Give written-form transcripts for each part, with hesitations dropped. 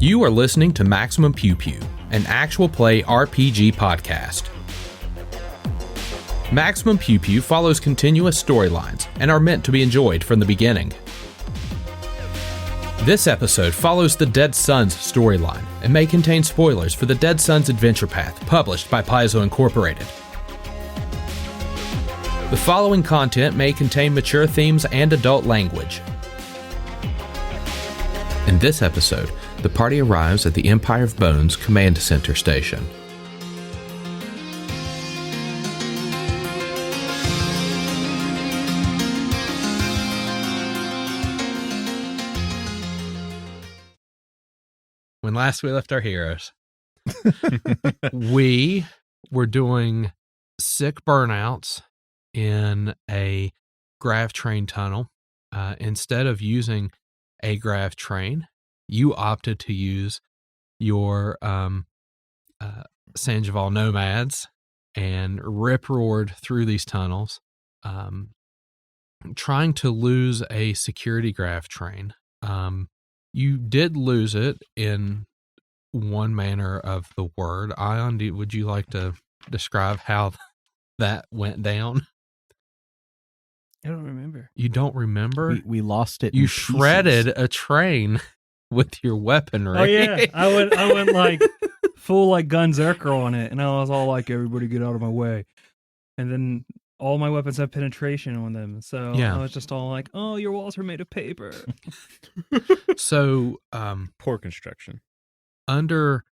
You are listening to Maximum Pew Pew, an actual play RPG podcast. Maximum Pew Pew follows continuous storylines and are meant to be enjoyed from the beginning. This episode follows the Dead Sons storyline and may contain spoilers for the Dead Sons Adventure Path published by Paizo Incorporated. The following content may contain mature themes and adult language. In this episode, the party arrives at the Empire of Bones Command Center Station. When last we left our heroes, we were doing sick burnouts in a grav train tunnel. Instead of using a grav train, you opted to use your Sanjeval nomads and rip-roared through these tunnels, trying to lose a security grav train. You did lose it in one manner of the word. Ion, would you like to describe how that went down? I don't remember. You don't remember? We lost it. You shredded a train with your weaponry. Oh yeah, I went like full like Gunzerker on it, and I was all like, "Everybody get out of my way!" And then all my weapons have penetration on them, so yeah. I was just all like, "Oh, your walls are made of paper." So, poor construction. Under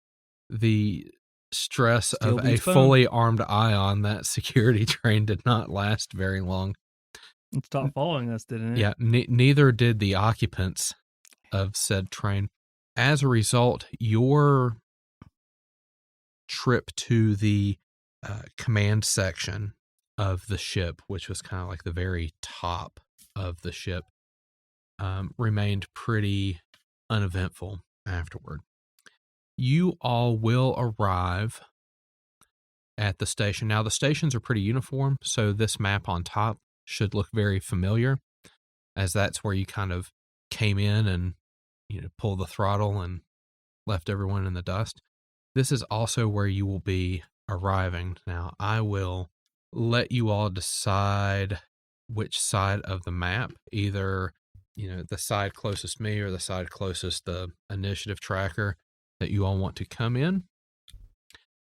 the stress Steel of a beats bone. fully armed Ion, that security train did not last very long. It stopped following us, didn't it? Yeah, neither did the occupants of said train. As a result, your trip to the command section of the ship, which was kind of like the very top of the ship, remained pretty uneventful afterward. You all will arrive at the station. Now, the stations are pretty uniform, so this map on top should look very familiar, as that's where you kind of came in and, you know, pulled the throttle and left everyone in the dust. This is also where you will be arriving. Now, I will let you all decide which side of the map, either, you know, the side closest me or the side closest the initiative tracker, that you all want to come in.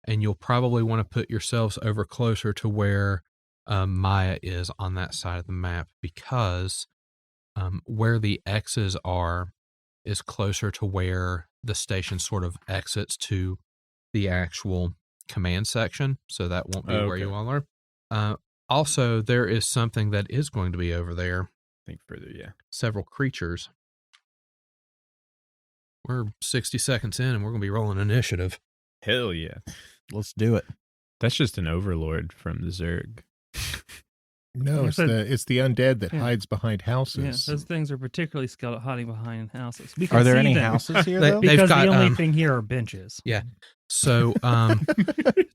And you'll probably want to put yourselves over closer to where Maia is on that side of the map, because where the X's are is closer to where the station sort of exits to the actual command section, so that won't be where you all are. Also, there is something that is going to be over there. Think further, yeah. Several creatures. We're 60 seconds in, and we're going to be rolling initiative. Hell yeah. Let's do it. That's just an overlord from the Zerg. No, it's the undead that hides behind houses. Yeah, those things are particularly skilled at hiding behind houses. Are there any houses here, though? Because got, the only thing here are benches. Yeah. So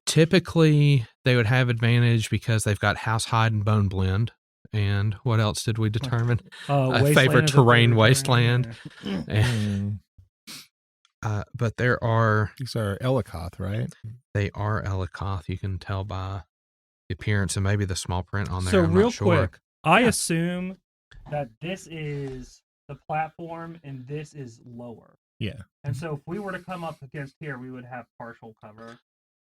typically they would have advantage because they've got house hide and bone blend. And what else did we determine? A favorite terrain wasteland. But there are... These are Elikoth, right? They are Elikoth. You can tell by the appearance and maybe the small print on there. So I'm real not sure. quick, I assume that this is the platform and this is lower. Yeah. And so if we were to come up against here, we would have partial cover.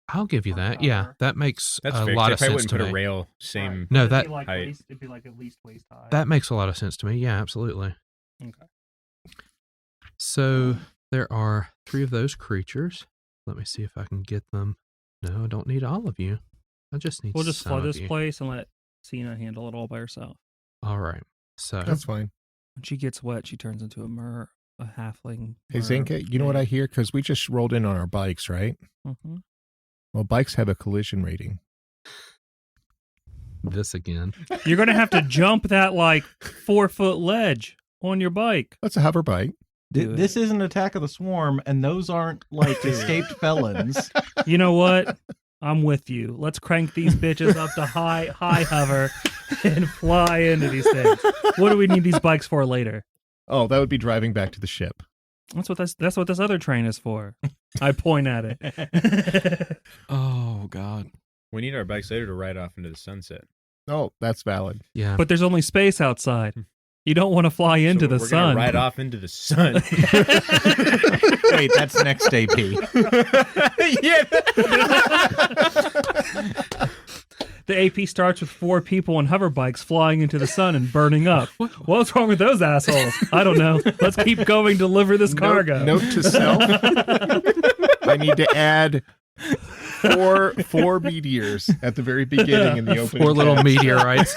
I'll give you that. Yeah, that makes That's a fair, lot 'cause of they sense probably to wouldn't me. put a rail same. Right. No, It'd that be like height. it'd be like at least waist high. That makes a lot of sense to me. Yeah, absolutely. Okay. So there are 3 of those creatures. Let me see if I can get them. No, I don't need all of you. I just need We'll just some flood of this you. place and let Cyna handle it all by herself. All right. So That's fine. When she gets wet, she turns into a halfling. Hey, Zenka, you know what I hear? Because we just rolled in on our bikes, right? Mm-hmm. Well, bikes have a collision rating. this again. You're going to have to jump that like 4-foot ledge on your bike. That's a hover bike. This isn't Attack of the Swarm, and those aren't like escaped felons. You know what? I'm with you. Let's crank these bitches up to high hover and fly into these things. What do we need these bikes for later? Oh, that would be driving back to the ship. That's what this other train is for. I point at it. Oh God. We need our bikes later to ride off into the sunset. Oh, that's valid. Yeah. But there's only space outside. You don't want to fly into the We're sun. gonna ride off into the sun. Wait, that's next AP. The AP starts with 4 people on hover bikes flying into the sun and burning up. What's wrong with those assholes? I don't know. Let's keep going. Deliver this cargo. Note to self. I need to add four meteors at the very beginning in the opening. 4 little text. meteorites.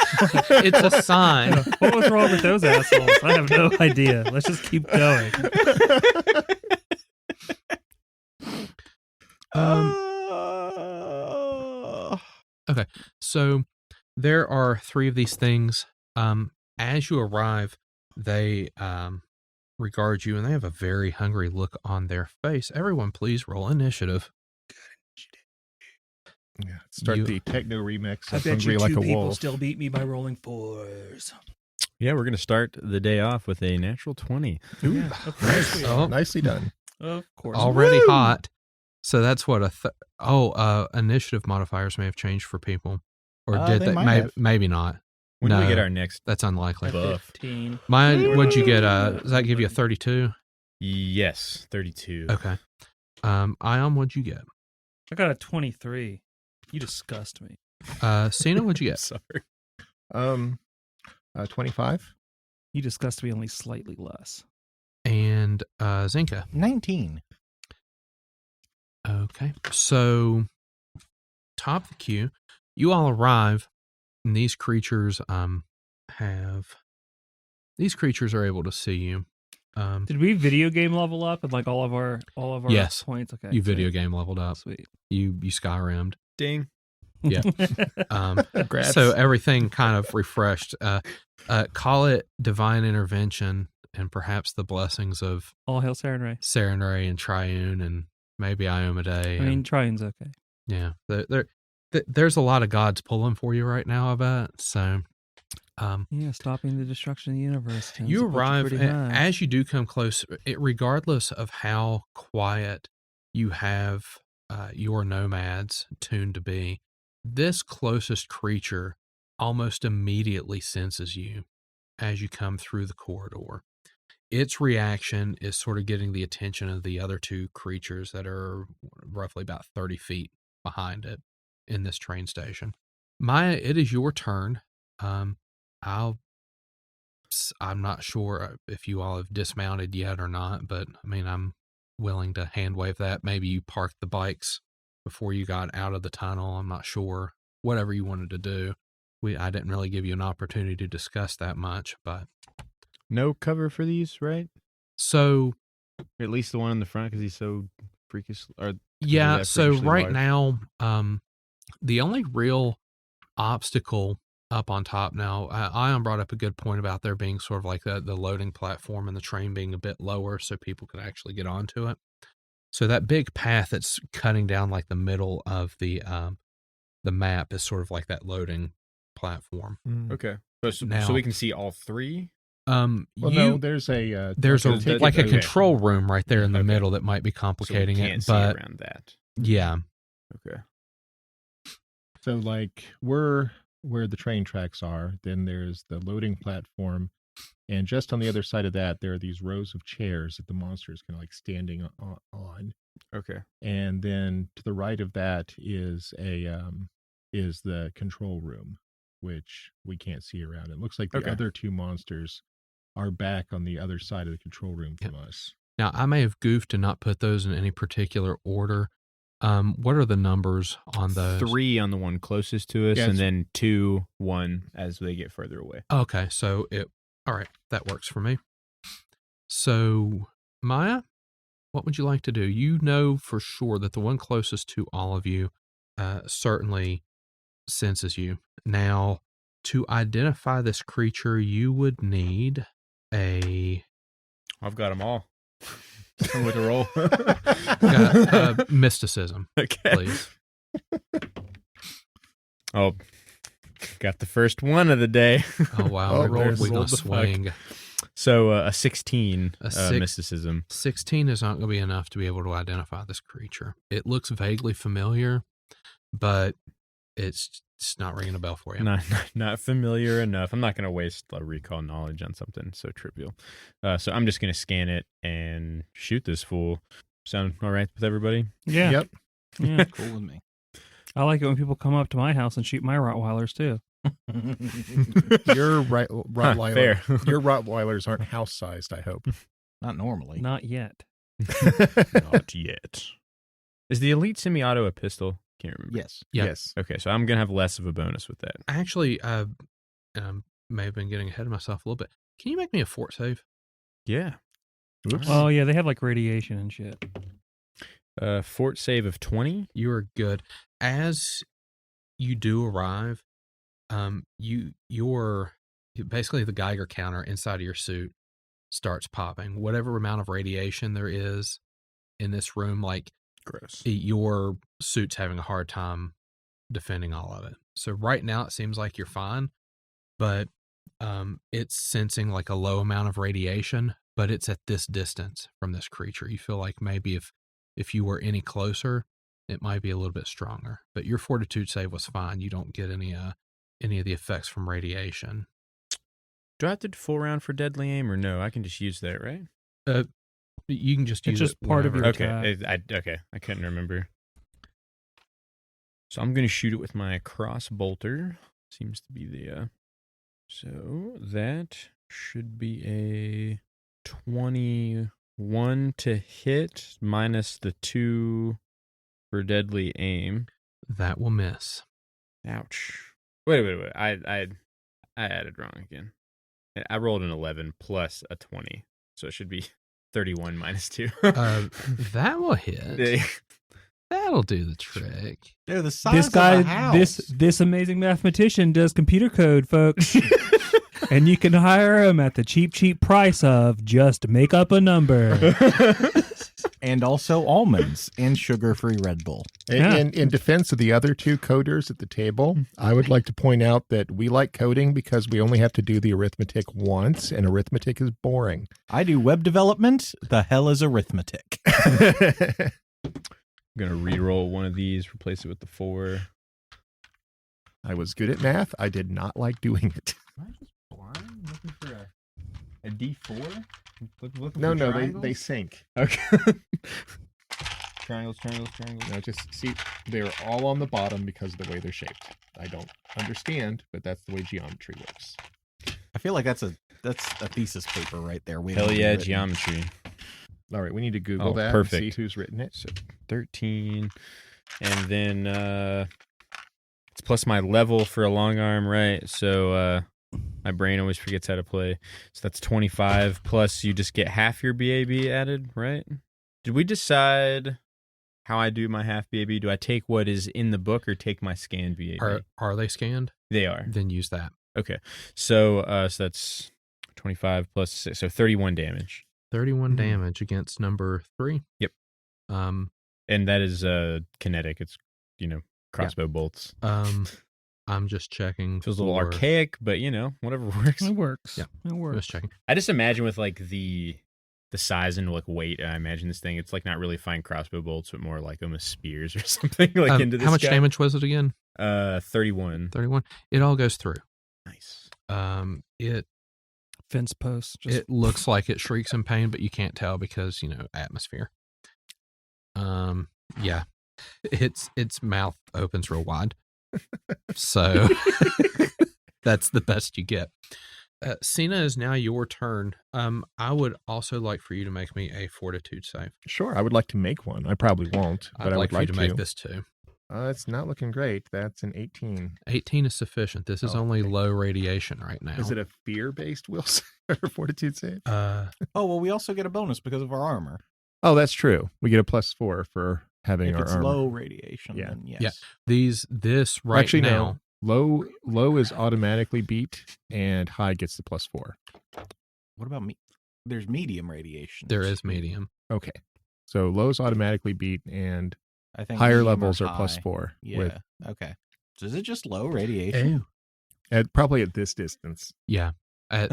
It's a sign. What was wrong with those assholes? I have no idea. Let's just keep going. Okay, so there are 3 of these things. As you arrive, they regard you, and they have a very hungry look on their face. Everyone, please roll initiative. Yeah, start You- the techno remix. I of bet Hungry you like 2 a people wolf. still beat me by rolling 4s. Yeah, we're gonna start the day off with a natural 20. Yeah, of course we are. Oh, Nicely done. Of course. already hot. So that's what initiative modifiers may have changed for people, or did They they? might have. Maybe not. When do we No. get our next That's unlikely. buff? 15. Mine, what'd you get? Does that give you a 32? Yes, 32. Okay. Ion, what'd you get? I got a 23. You disgust me. Cyna, what'd you get? Sorry. 25. You disgust me only slightly less. And Zenka. 19. Okay. So, top of the queue, you all arrive, and these creatures are able to see you. Did we video game level up and like all of our Yes. points? Okay. You video sweet. game leveled up. Sweet. You Skyrimmed. Ding. Yeah. Congrats. So everything kind of refreshed. Call it divine intervention and perhaps the blessings of All hail Sarenrae. Serenray and Triune and maybe Iomade. I mean, Triun's okay. yeah, there's a lot of gods pulling for you right now, I bet. So, Yeah, stopping the destruction of the universe. tends you to put arrive, pretty high. as you do come close, regardless of how quiet you have your nomads tuned to be, this closest creature almost immediately senses you as you come through the corridor. Its reaction is sort of getting the attention of the other 2 creatures that are roughly about 30 feet behind it in this train station. Maia, it is your turn. I'm not sure if you all have dismounted yet or not, but I mean, I'm willing to hand wave that. Maybe you parked the bikes before you got out of the tunnel. I'm not sure. Whatever you wanted to do. I didn't really give you an opportunity to discuss that much, but No cover for these, right? so Or at least the one in the front because he's so freakish. Or yeah, that so freakishly right large? now, the only real obstacle up on top now, Ion brought up a good point about there being sort of like the loading platform and the train being a bit lower so people could actually get onto it. So that big path that's cutting down like the middle of the map is sort of like that loading platform. Okay. So Now- we can see all 3? Well, no, there's a there's a okay, like a okay. control room right there in the Okay. middle that might be So we complicating can't it, see but around that. yeah. Okay. So like where the train tracks are, then there's the loading platform, and just on the other side of that, there are these rows of chairs that the monster is kind of like standing on. Okay. And then to the right of that is is the control room, which we can't see around. It looks like the Okay. other 2 monsters are back on the other side of the control room from us. Now, I may have goofed to not put those in any particular order. What are the numbers on those? 3 on the one closest to us, Yeah, and it's- then 2, 1 as they get further away. Okay, so all right, that works for me. So, Maia, what would you like to do? You know for sure that the one closest to all of you certainly senses you. Now, to identify this creature, you would need a I've got them all. I'm with a roll. mysticism, Okay. please. Oh, got the first one of the day. Oh, wow. Oh, we rolled there's- we rolled gonna the fuck. swing. So a 16 A mysticism. 16 is not going to be enough to be able to identify this creature. It looks vaguely familiar, but it's not ringing a bell for you. Not familiar enough. I'm not going to waste a recall knowledge on something so trivial. So I'm just going to scan it and shoot this fool. Sound all right with everybody? Yeah. Yep. Yeah. Cool with me. I like it when people come up to my house and shoot my Rottweilers too. Your Rottweiler, fair. Your Rottweilers aren't house sized, I hope. Not normally. Not yet. Not yet. Is the elite semi-auto a pistol? Can't remember. Yes. Yeah. Yes. Okay, so I'm going to have less of a bonus with that. Actually, and I may have been getting ahead of myself a little bit. Can you make me a fort save? Yeah. Oops. Oh yeah, they have like radiation and shit. Fort save of 20. You are good. As you do arrive, your basically the Geiger counter inside of your suit starts popping. Whatever amount of radiation there is in this room, like Gross. your suit's having a hard time defending all of it. So right now it seems like you're fine, but it's sensing like a low amount of radiation, but it's at this distance from this creature. You feel like maybe if you were any closer, it might be a little bit stronger. But your fortitude save was fine. You don't get any of the effects from radiation. Do I have to do full round for deadly aim or no? I can just use that, right? You can just use It's just it part of your whenever. Okay. I couldn't remember. So I'm going to shoot it with my cross bolter. Seems to be the... So that should be a 21 to hit minus the 2 for deadly aim. That will miss. Ouch. Wait. I added wrong again. I rolled an 11 plus a 20. So it should be 31 minus 2. That will hit. That'll do the trick. They're the size This of guy, a house. this amazing mathematician does computer code, folks. And you can hire him at the cheap price of just make up a number. And also almonds and sugar-free Red Bull. Yeah. In defense of the other two coders at the table, I would like to point out that we like coding because we only have to do the arithmetic once, and arithmetic is boring. I do web development. The hell is arithmetic? I'm going to re-roll one of these, replace it with the 4. I was good at math. I did not like doing it. Am I just blind looking for a D4? No, they sync. Okay. Triangles. No, just see, they're all on the bottom because of the way they're shaped. I don't understand, but that's the way geometry works. I feel like that's a thesis paper right there. Hell yeah, geometry. All right, we need to Google that perfect. and see who's written it. So 13. And then it's plus my level for a long arm, right? So my brain always forgets how to play. So that's 25 plus you just get half your BAB added, right? Did we decide how I do my half BAB? Do I take what is in the book or take my scanned BAB? Are they scanned? They are. Then use that. Okay. So that's 25 plus 6, so 31 damage. 31 damage against number 3. Yep. And that is kinetic. It's, crossbow bolts. I'm just checking. Feels a little archaic, but whatever works. It works. Yeah. It works. Just checking. I just imagine with like the size and like weight, I imagine this thing, it's like not really fine crossbow bolts, but more like almost spears or something like into this How much guy. damage was it again? 31. 31. It all goes through. Nice. It Fence posts. it looks like it shrieks in pain, but you can't tell because atmosphere. Yeah, its mouth opens real wide, so that's the best you get. Cyna, is now your turn. I would also like for you to make me a fortitude save. Sure, I would like to make one. I probably won't, but I'd I like would for you like to make this too. It's not looking great. That's an 18. 18 is sufficient. This is only low radiation right now. Is it a fear-based will save or fortitude save? Oh, well, we also get a bonus because of our armor. Oh, that's true. We get a +4 for having If our it's armor. low radiation, Yeah. then yes. Yeah. This right Actually, now. no. Low is automatically beat, and high gets the +4. What about me? There's medium radiation. There is medium. Okay. So low is automatically beat, and I think higher medium or levels are high. +4. Yeah. Okay. So is it just low radiation? Probably at this distance. Yeah. At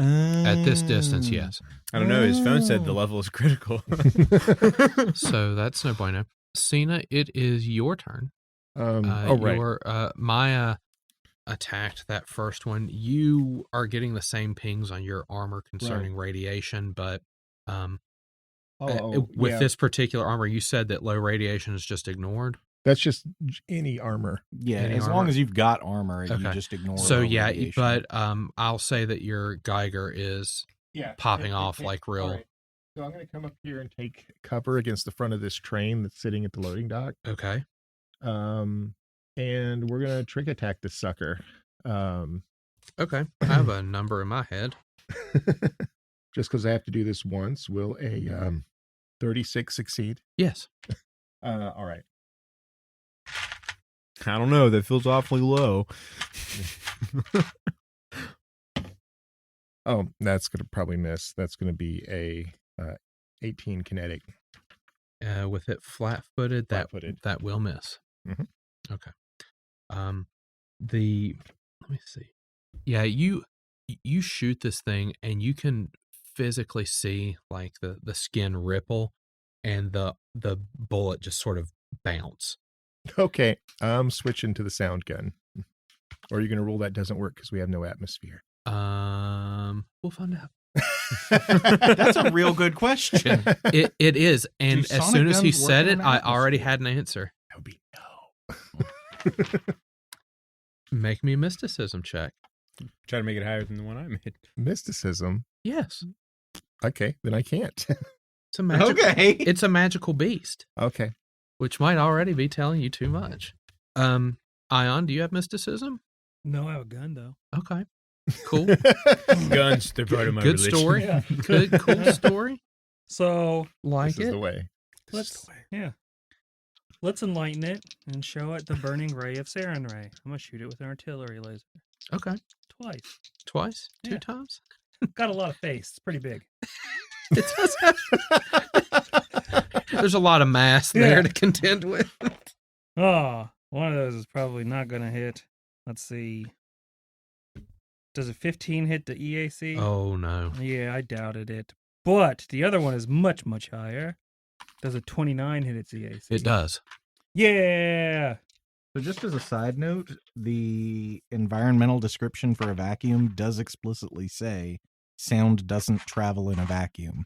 this distance, yes. I don't know. His phone said the level is critical. So that's no bueno. Cyna, it is your turn. Right. Maia attacked that first one. You are getting the same pings on your armor concerning radiation, but with this particular armor, you said that low radiation is just ignored. That's just any armor. Yeah, Any as armor? long as you've got armor, you Okay. just ignore. So all yeah, radiation. but I'll say that your Geiger is popping off like real. All right. So I'm going to come up here and take cover against the front of this train that's sitting at the loading dock. Okay. And we're going to trick attack this sucker. Okay. I have a number in my head. Just because I have to do this once, will a 36 succeed? Yes. All right. I don't know. That feels awfully low. Oh, that's going to probably miss. That's going to be a 18 kinetic. With it flat-footed, Flat-footed. that will miss. Mhm. Okay. Let me see. Yeah, you shoot this thing and you can physically see like the skin ripple and the bullet just sort of bounce. Okay, I'm switching to the sound gun. Or are you going to rule that doesn't work because we have no atmosphere? We'll find out. That's a real good question. It is, and Do as sonic soon as he guns work said in it, an I already atmosphere? had an answer. That would be no. Make me a mysticism check. Try to make it higher than the one I made. Mysticism. Yes, Okay, then I can't. it's a magical. Okay. It's a magical beast, Okay. which might already be telling you too much. Ion, do you have mysticism? No, I have a gun though. Okay, cool, Guns, they're part of my good religion. story. Yeah. Good, cool story. So Like This is it. the way. let's enlighten it and show it the burning ray of Sarin Ray. I'm gonna shoot it with an artillery laser Okay, twice. twice, two Yeah. times. Got a lot of face. It's pretty big. It does have- There's a lot of mass there Yeah. to contend with. Oh, one of those is probably not gonna hit. Let's see. Does a 15 hit the EAC? Oh no. Yeah, I doubted it. But the other one is much, much higher. Does a 29 hit its EAC? It does. Yeah. So just as a side note, the environmental description for a vacuum does explicitly say sound doesn't travel in a vacuum.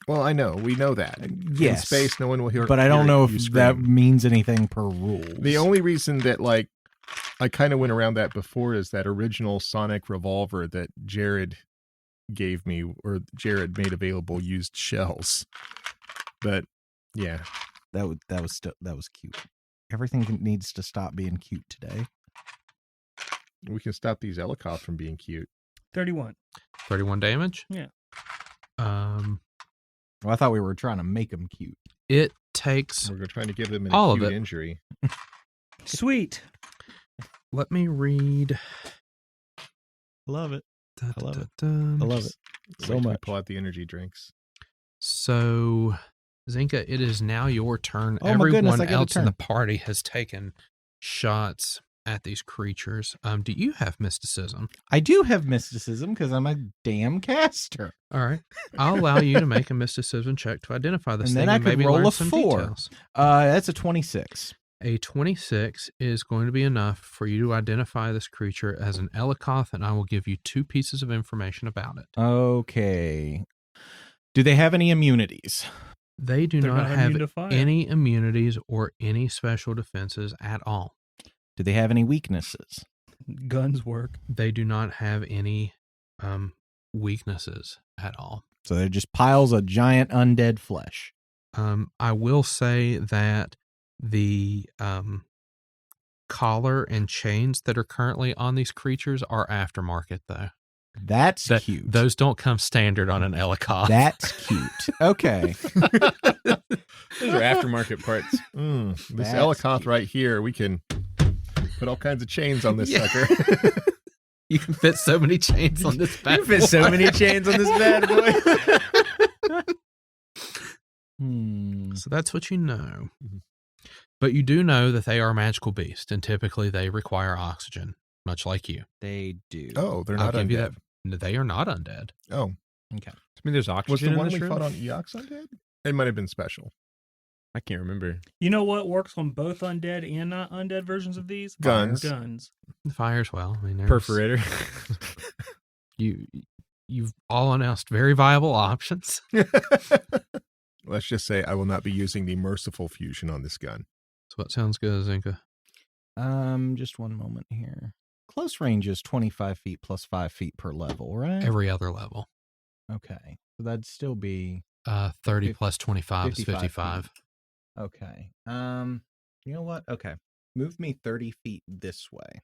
Well, I know. We know that. Yes. In space, no one will hear. But I don't know if you that scream. means anything per rules. The only reason that, like, I kind of went around that before is that original sonic revolver that Jared gave me, or Jared made available, used shells. But yeah, that was cute. Everything needs to stop being cute today. we can stop these Elikoth from being cute. 31. 31 damage. Yeah. Well, I thought we were trying to make them cute. It takes. We're trying to give them an All of acute it. injury. Sweet. Let me read. Love it. Da, I love da, it. da, I da. love it Wait so till we much. pull out the energy drinks. So, Zenka, it is now your turn. Oh my goodness, Everyone I get a else in the turn. party has taken shots at these creatures. Do you have mysticism? I do have mysticism because I'm a damn caster. All right. I'll allow you to make a mysticism check to identify this And thing then I and could maybe roll learn a some 4. details. That's a 26. A 26 is going to be enough for you to identify this creature as an Elikoth, and I will give you 2 pieces of information about it. Okay. Do they have any immunities? They do They're not not have immune to fire. any immunities or any special defenses at all. Do they have any weaknesses? Guns work. They do not have any weaknesses at all. So they're just piles of giant undead flesh. I will say that the collar and chains that are currently on these creatures are aftermarket, though. That's cute. Those don't come standard on an Elikoth. That's cute. Okay. Those are aftermarket parts. This That's Elikoth cute. right here, we can put all kinds of chains on this Yeah. sucker. You can fit so many chains on this bad You fit so boy. many chains on this bad boy. So that's what you know. Mhm. But you do know that they are magical beasts, and typically they require oxygen, much like you. They do. Oh, they're I'll not give you undead. that. They are not undead. Oh, Okay. I mean, there's was oxygen the in one this we room? fought on Eox undead? It might have been special. I can't remember. You know what works on both undead and not undead versions of these? Guns. Guns. Fires well. I mean, there's- Perforator. You've all announced very viable options. Let's just say I will not be using the merciful fusion on this gun. So what sounds good, Zenka? Just one moment here. Close range is 25 feet plus 5 feet per level, right? Every other level. Okay. So that'd still be 30 Fif- plus 25 is 55 55. feet. okay. You know what? Okay. Move me 30 feet this way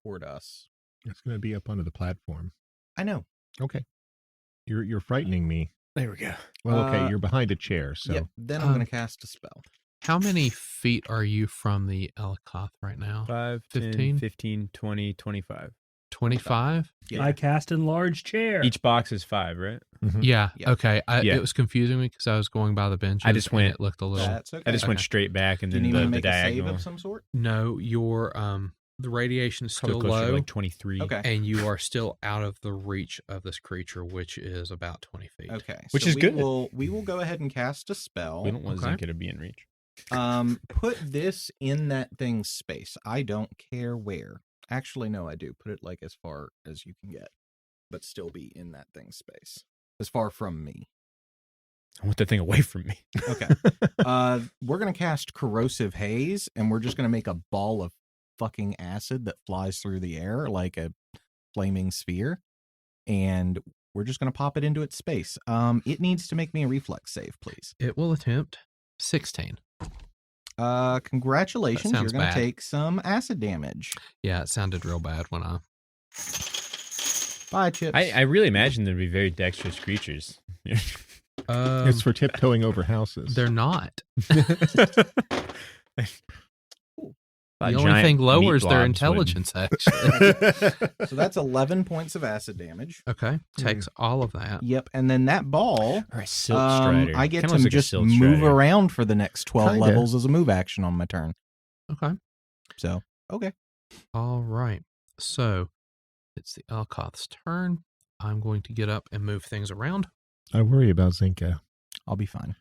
toward us. It's going to be up onto the platform. I know. Okay. You're frightening me. There we go. Well, okay, Uh, you're behind a chair, so Yep. Then I'm going to cast a spell. How many feet are you from the Elkoth right now? 5, 10, 15? 15, 20, 25. 25? Yeah. I cast in large chair. Each box is 5, right? Mhm. Yeah. Yeah. Okay. Yeah. It was confusing me because I was going by the benches. I just and went- It looked a little. That's okay. I just went Okay. straight back and Do you then need me to the make a save diagonal. of some sort? No, your the radiation is Probably still closer to low, like 23. Okay. and you are still out of the reach of this creature, which is about 20 feet. Okay. Which so is we good. We will go ahead and cast a spell. We don't want Okay. Zenka to be in reach. Put this in that thing's space. I don't care where. Actually, no, I do. Put it like as far as you can get, but still be in that thing's space. As far from me. I want that thing away from me. Okay. We're gonna cast corrosive haze, and we're just gonna make a ball of fucking acid that flies through the air like a flaming sphere, and we're just gonna pop it into its space. It needs to make me a reflex save, please. It will attempt 16. Congratulations, That you're sounds gonna bad. take some acid damage. Yeah, it sounded real bad when I. Bye, Chips. I really imagine there'd be very dexterous creatures. It's for tiptoeing over houses. They're not. The The only thing lower is their intelligence, actually. So that's 11 points of acid damage. Okay, takes all of that. Yep, and then that ball, Or a silt strider. I get Kinda to looks like a just silt move strider. around for the next 12 Kinda. levels as a move action on my turn. Okay, So, okay. all right. So it's the Elkoth's turn. I'm going to get up and move things around. I worry about Zenka. I'll be fine.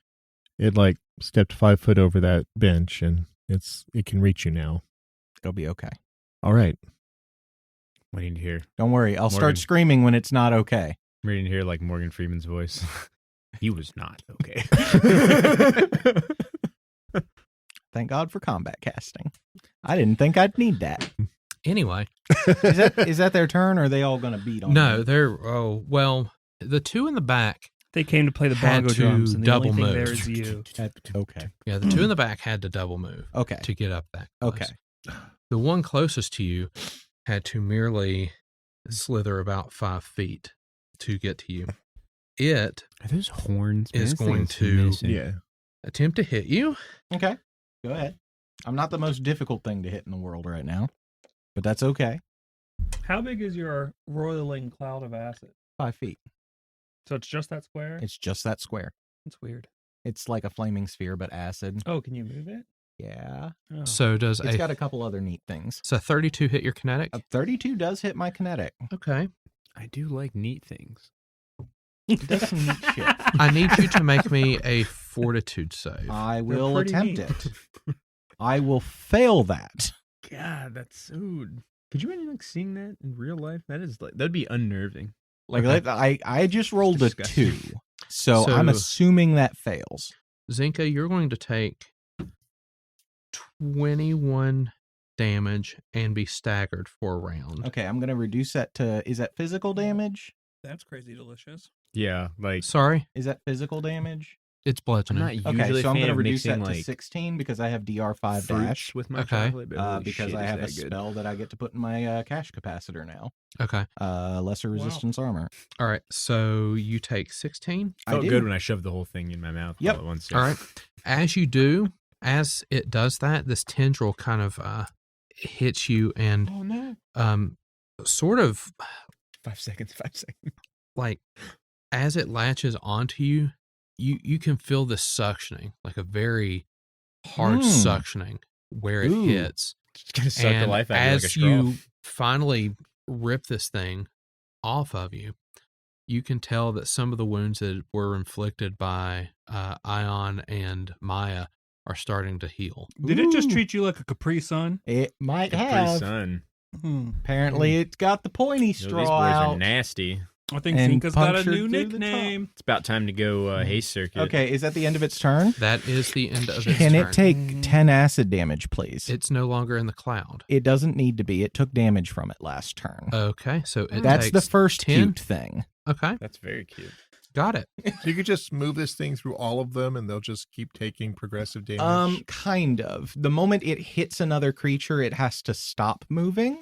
It like stepped 5 foot over that bench, and it can reach you now. It'll be okay. All right. Waiting to hear. Don't worry. I'll Morgan. start screaming when it's not okay. Waiting to hear like Morgan Freeman's voice. He was not okay. Thank God for combat casting. I didn't think I'd need that. Anyway, Is that their turn, or are they all going to beat on no, me? they're well. The two in the back, They came to play the Had bongo to drums, and the only double thing there move. is you. Okay. yeah, the two in the back had to double move Okay. to get up that close. Okay. The one closest to you had to merely slither about 5 feet to get to you. It Are those horns? Is This going thing's to- menacing. Yeah. attempt to hit you. Okay. Go ahead. I'm not the most difficult thing to hit in the world right now, but that's okay. How big is your roiling cloud of acid? 5 feet. So it's just that square? It's just that square. That's weird. It's like a flaming sphere, but acid. Oh, can you move it? Yeah. Oh. So does It's a got a couple other neat things. so 32 hit your kinetic? A 32 does hit my kinetic. Okay. I do like neat things. It does some neat shit. I need you to make me a fortitude save. I will pretty attempt neat. it. I will fail that. God, that's so. Could you imagine like seeing that in real life? That is like that'd be unnerving. Like Okay. I just rolled a Disgusting. 2. So So- I'm assuming that fails. Zenka, you're going to take 21 damage and be staggered for a round. Okay, I'm going to reduce that to, is that physical damage? That's crazy delicious. Yeah, like Sorry, Is that physical damage? it's I'm bludgeoning. not usually Okay, so a I'm fan going to of reduce mixing that to like 16 because I have DR5 dash. fruits with my Okay. chocolate. But holy Because shit, I is have a that good. spell that I get to put in my cash capacitor now. Okay. Lesser Wow. resistance armor. All right. So you take 16. I Felt do. good when I shoved the whole thing in my mouth. Yep. All at once. All right. As you do, as it does that, this tendril kind of hits you and Oh no. sort of 5 seconds. 5 seconds. like as it latches onto you, you can feel this suctioning, like a very hard suctioning where it Ooh. hits. Just gonna suck the And life out of you like a as straw. you finally rip this thing, off of you, you can tell that some of the wounds that were inflicted by Ion and Maia are starting to heal. Did it just treat you like a Capri Sun? It might Capri have. Sun. Apparently, it's got the pointy straw These boys are out. nasty. I think And Zenka's got a punctured new through the nickname. It's about time to go haste circuit. Okay, is that the end of its turn? That is the end of its Can turn. it take 10 acid damage, please? It's no longer in the cloud. It doesn't need to be. It took damage from it last turn. Okay, so it That's the takes first 10. cute thing. Okay, That's very cute. got it. So you could just move this thing through all of them, and they'll just keep taking progressive damage. Kind of. The moment it hits another creature, it has to stop moving.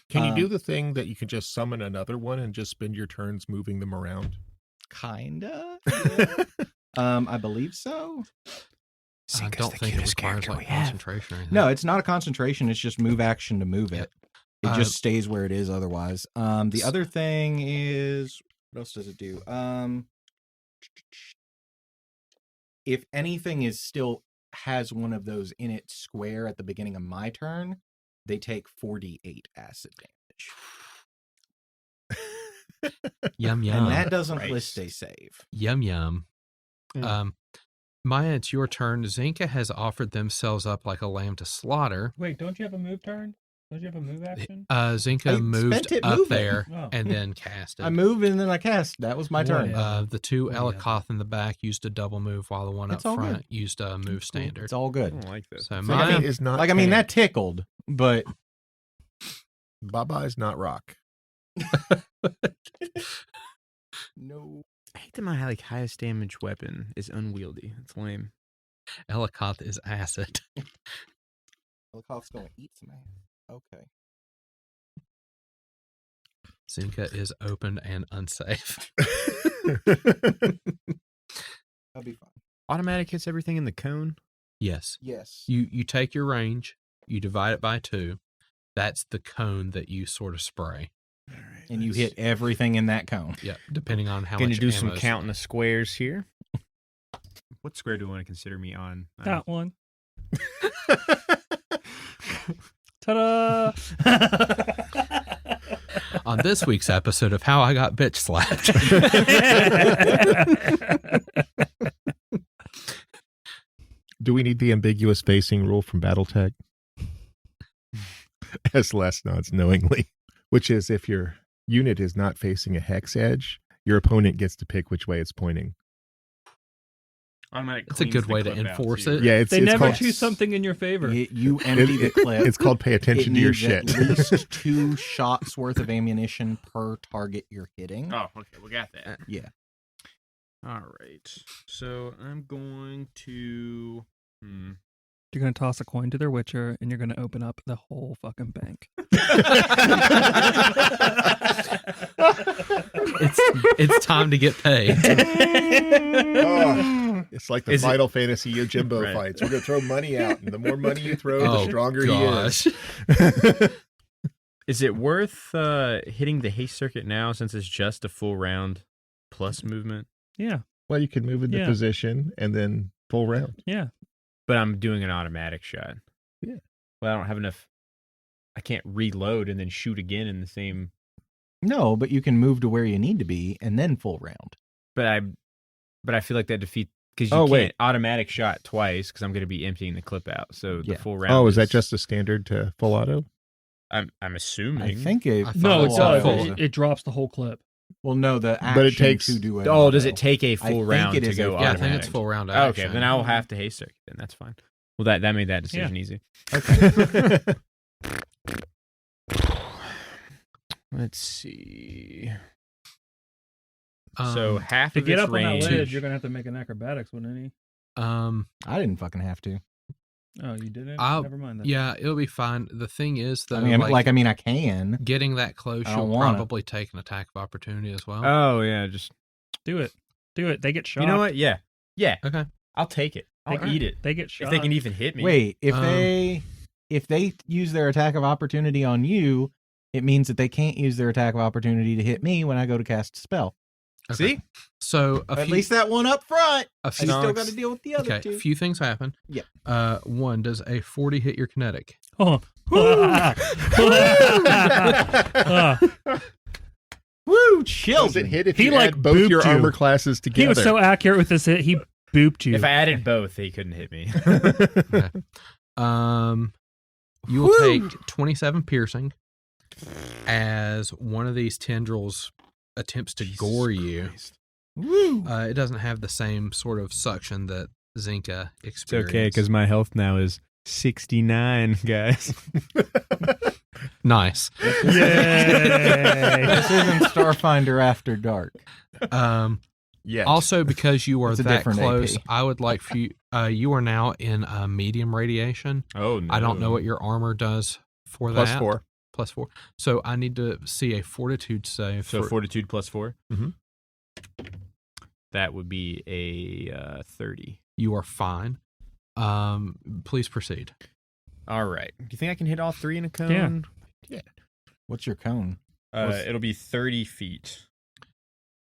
Can you do the thing that you can just summon another one and just spend your turns moving them around? Kinda. I believe so. I don't think it requires like concentration or anything. No, it's not a concentration. It's just move action to move it. It Uh, just stays where it is otherwise. The other thing is, what else does it do? If anything is still has one of those in its square at the beginning of my turn, they take 48 acid damage. Yum yum. And that doesn't Christ. list a save. Yum yum. Maia, it's your turn. Zenka has offered themselves up like a lamb to slaughter. Wait, don't you have a move turn? Don't you have a move action? Zenka I moved spent it up moving. there Oh. and then casted. I moved and then I cast. That was my turn. Whatever. The two Whatever. Elikoth in the back used a double move, while the one It's up all front good. used a move standard. It's all I good. don't like this. So Zenka Maia, is not Like, I mean, that tank. tickled, but Baba is not rock. no. I hate that my highest damage weapon is unwieldy. It's lame. Elikoth is acid. Elikoth's going to eat some ass. Okay. Zenka is open and unsafe. That'll be fine. Automatic hits everything in the cone. Yes. Yes. You take your range, you divide it by 2. That's the cone that you sort of spray. All right, And you hit everything in that cone. Yeah, depending on how Going much to do some ammo's- counting of squares here. What square do you want to consider me on? That one. Ta-da! On this week's episode of How I Got Bitch Slapped. Do we need the ambiguous facing rule from BattleTech? As Les nods knowingly, which is if your unit is not facing a hex edge, your opponent gets to pick which way it's pointing. Automatic It's a good way to enforce it. Yeah, it's They never called, choose something in your favor. You empty the clip. It's called pay attention It to your needs shit. At least 2 shots worth of ammunition per target you're hitting. Oh, okay. We got that. Yeah. All right. So I'm going to. You're going to toss a coin to their Witcher, and you're going to open up the whole fucking bank. It's time to get paid. Oh, it's like the Is it- Final Fantasy Yojimbo Right. fights. We're going to throw money out, and the more money you throw, Oh, the stronger gosh. he is. Is it worth hitting the haste circuit now since it's just a full round plus movement? Yeah, Well, you can move into Yeah. position and then full round. yeah. But I'm doing an automatic shot. Yeah. Well, I don't have enough. I can't reload and then shoot again in the same. No, but you can move to where you need to be and then full round. But I feel like that defeats because you Oh, can't wait. automatic shot twice because I'm going to be emptying the clip out. So Yeah. the full round. Oh, is that just a standard to full auto? I'm assuming. I think it. I thought No, it it was does. full. It drops the whole clip. Well, no, the action But it takes- to do it. Oh, does it take a full think round it to is go a- Yeah, I automatic? think it's full round Okay, action. then I will have to haste circuit. Then that's fine. Well, that made that decision easy. Okay. Let's see. Um, So half To of get its up on range. that ledge, you're going to have to make an acrobatics, wouldn't he? I didn't fucking have to. Oh, you didn't? I'll- Never mind that. yeah, it'll be fine. The thing is, though, I mean, I can. getting that close, I don't you'll wanna. probably take an attack of opportunity as well. Oh yeah, just Do it. Do it. They get shot. you know what? Yeah, Okay. I'll take it. I'll They- eat it They get shot. if they can even hit me. Wait, if Um, they use their attack of opportunity on you, it means that they can't use their attack of opportunity to hit me when I go to cast a spell. Okay. See? So At least that one up front. a I few, still Knox. got to deal with the other okay, two. a few things happen. Yep. 1, does a 40 hit your kinetic? Oh. Woo, Does children. it hit if He, you like, add both booped your you. armor classes together? He was so accurate with this hit. He booped you. If I added both, he couldn't hit me. You will take 27 piercing as one of these tendrils attempts to gore you. Woo. It doesn't have the same sort of suction that Zenka It's experienced. okay because my health now is 69, guys. Nice. Yay! This isn't Starfinder After Dark. Yes. Also, because you are It's a that different close, AP. I would like for you. You are now in medium radiation. Oh no! I don't know what your armor does for Plus that. 4. Plus 4. So I need to see a fortitude save. So for, fortitude plus 4. Mhm. That would be a 30. you are fine. Please proceed. All right. Do you think I can hit all 3 in a cone? What's your cone? It'll be 30 feet.